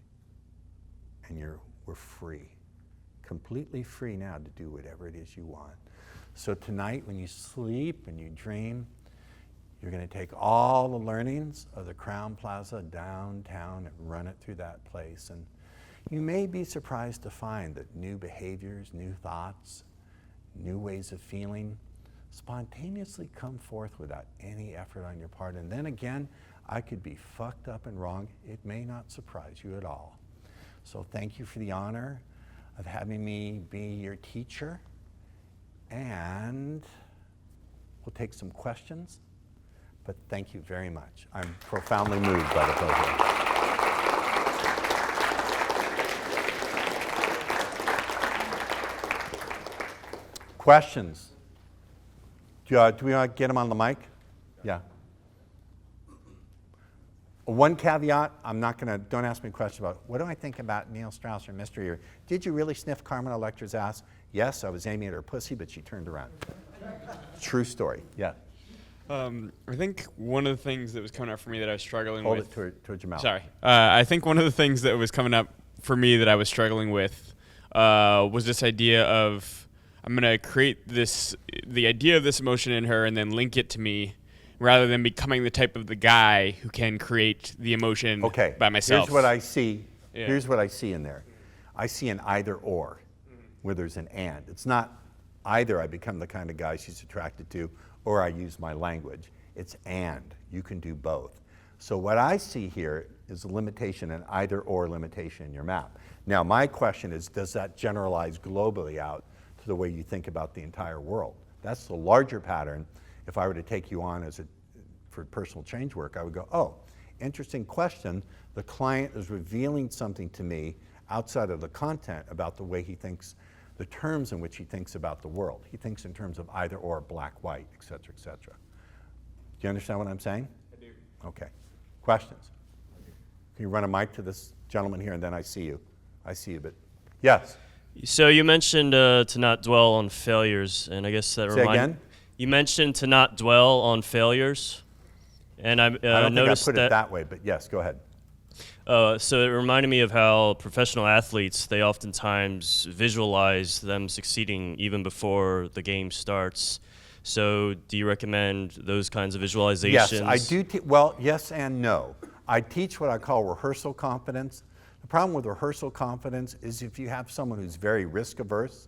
and we're free. Completely free now to do whatever it is you want. So tonight, when you sleep and you dream, you're going to take all the learnings of the Crowne Plaza downtown and run it through that place. And you may be surprised to find that new behaviors, new thoughts, new ways of feeling spontaneously come forth without any effort on your part. And then again, I could be fucked up and wrong. It may not surprise you at all. So thank you for the honor of having me be your teacher. And we'll take some questions. But thank you very much. I'm profoundly moved by the program. Questions? Do we want to get them on the mic? Yeah. One caveat, don't ask me a question about, what do I think about Neil Strauss or Mystery? Or, did you really sniff Carmen Electra's ass? Yes, I was aiming at her pussy, but she turned around. True story, yeah. I think one of the things that was coming up for me that I was struggling Hold with... it towards your mouth. Sorry. I think one of the things that was coming up for me that I was struggling with was this idea of, I'm going to create the idea of this emotion in her and then link it to me, rather than becoming the type of the guy who can create the emotion by myself. Here's what I see. Yeah. Here's what I see in there. I see an either or, where there's an and. It's not either I become the kind of guy she's attracted to, or I use my language. It's and. You can do both. So what I see here is a limitation, an either or limitation in your map. Now my question is, does that generalize globally out to the way you think about the entire world? That's the larger pattern. If I were to take you on for personal change work, I would go, oh, interesting question. The client is revealing something to me outside of the content about the way he thinks, the terms in which he thinks about the world. He thinks in terms of either or, black, white, et cetera, et cetera. Do you understand what I'm saying? I do. Okay. Questions? Can you run a mic to this gentleman here, and then I see you. I see you, but yes? So you mentioned to not dwell on failures, and I guess that Say again? You mentioned to not dwell on failures, and I don't noticed think I put it that way, but yes, go ahead. So it reminded me of how professional athletes, they oftentimes visualize them succeeding even before the game starts. So do you recommend those kinds of visualizations? Yes, I do. Well, yes and no. I teach what I call rehearsal confidence. The problem with rehearsal confidence is if you have someone who's very risk averse,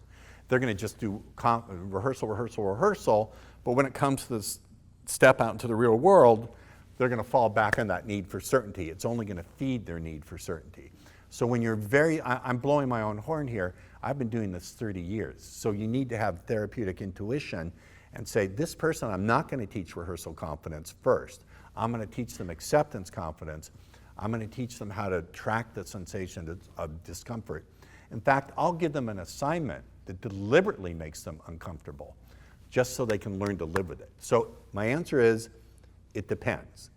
they're going to just do rehearsal, but when it comes to this step out into the real world, they're going to fall back on that need for certainty. It's only going to feed their need for certainty. So when you're I'm blowing my own horn here, I've been doing this 30 years. So you need to have therapeutic intuition and say, this person, I'm not going to teach rehearsal confidence first. I'm going to teach them acceptance confidence. I'm going to teach them how to track the sensation of discomfort. In fact, I'll give them an assignment that deliberately makes them uncomfortable, just so they can learn to live with it. So my answer is, it depends.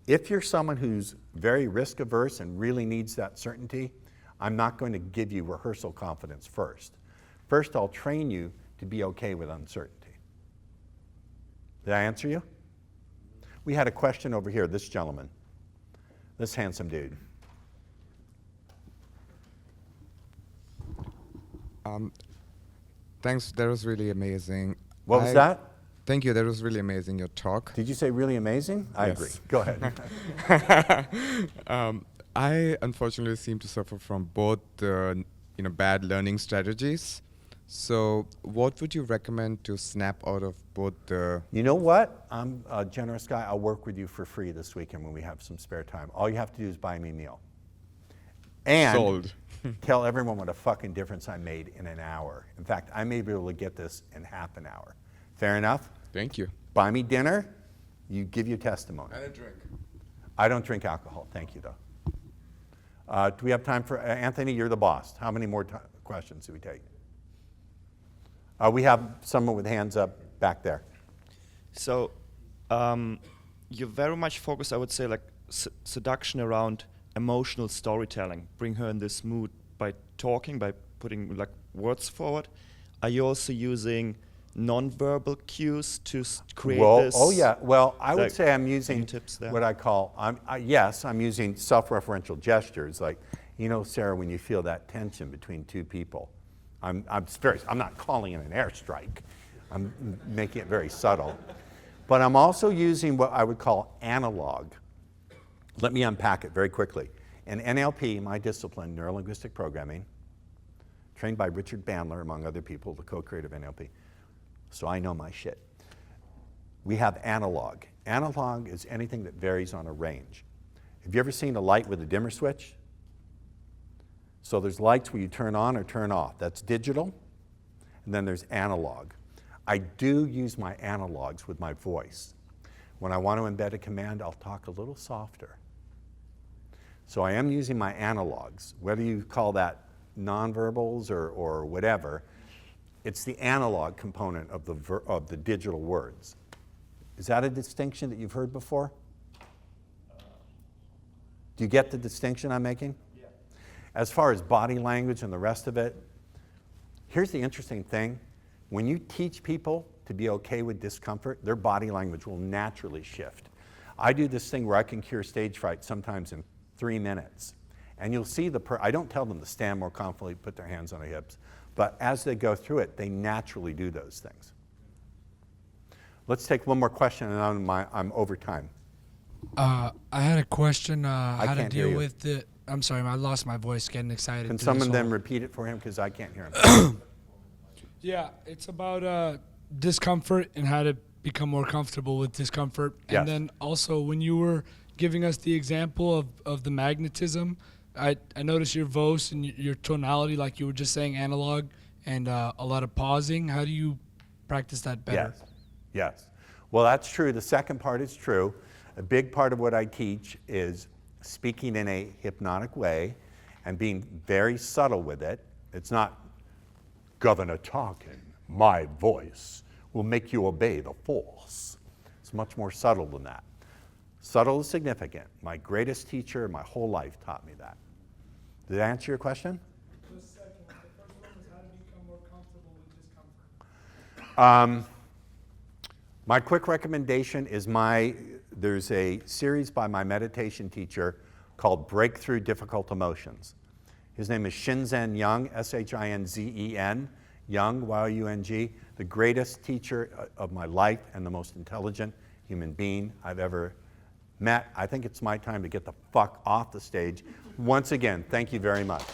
If you're someone who's very risk averse and really needs that certainty, I'm not going to give you rehearsal confidence first. First, I'll train you to be okay with uncertainty. Did I answer you? We had a question over here, this gentleman, this handsome dude. Thanks, that was really amazing. What was that? Thank you, that was really amazing, your talk. Did you say really amazing? I Yes. agree. Go ahead. I unfortunately seem to suffer from both bad learning strategies. So what would you recommend to snap out of both the... You know what? I'm a generous guy. I'll work with you for free this weekend when we have some spare time. All you have to do is buy me a meal. And Sold. tell everyone what a fucking difference I made in an hour. In fact, I may be able to get this in half an hour. Fair enough? Thank you. Buy me dinner, you give your testimony. And a drink. I don't drink alcohol. Thank you, though. Do we have time for Anthony? You're the boss. How many more questions do we take? We have someone with hands up back there. So you're very much focused, I would say, like seduction around emotional storytelling. Bring her in this mood by talking, by putting like words forward. Are you also using non-verbal cues to create this? Oh yeah. Well, I would like, say I'm using any tips there? what I call, yes, I'm using self-referential gestures. Like, Sarah, when you feel that tension between two people, I'm not calling it an airstrike. I'm making it very subtle. But I'm also using what I would call analog. Let me unpack it very quickly. In NLP, my discipline, Neuro-Linguistic Programming, trained by Richard Bandler, among other people, the co-creator of NLP, so I know my shit. We have analog. Analog is anything that varies on a range. Have you ever seen a light with a dimmer switch? So there's lights where you turn on or turn off. That's digital. And then there's analog. I do use my analogs with my voice. When I want to embed a command, I'll talk a little softer. So I am using my analogs, whether you call that nonverbals or whatever. It's the analog component of the digital words. Is that a distinction that you've heard before? Do you get the distinction I'm making? Yeah. As far as body language and the rest of it, here's the interesting thing. When you teach people to be okay with discomfort, their body language will naturally shift. I do this thing where I can cure stage fright sometimes in 3 minutes. And you'll see I don't tell them to stand more confidently, put their hands on their hips. But as they go through it, they naturally do those things. Let's take one more question, and I'm over time. I had a question how to can't hear deal you. with the... I'm sorry, I lost my voice getting excited. Can through someone this then whole- repeat it for him, because I can't hear him? Yeah, it's about discomfort and how to become more comfortable with discomfort. Yes. And then also, when you were giving us the example of the magnetism, I noticed your voice and your tonality, like you were just saying analog, and a lot of pausing. How do you practice that better? Yes. Well, that's true. The second part is true. A big part of what I teach is speaking in a hypnotic way and being very subtle with it. It's not Governor Tarkin, my voice will make you obey the Force. It's much more subtle than that. Subtle is significant. My greatest teacher my whole life taught me that. Did that answer your question? The second one. The first one was how to become more comfortable with discomfort. My quick recommendation is there's a series by my meditation teacher called Breakthrough Difficult Emotions. His name is Shinzen Young, S-H-I-N-Z-E-N, Young, Y-U-N-G, the greatest teacher of my life and the most intelligent human being I've ever met. I think it's my time to get the fuck off the stage. Once again, thank you very much.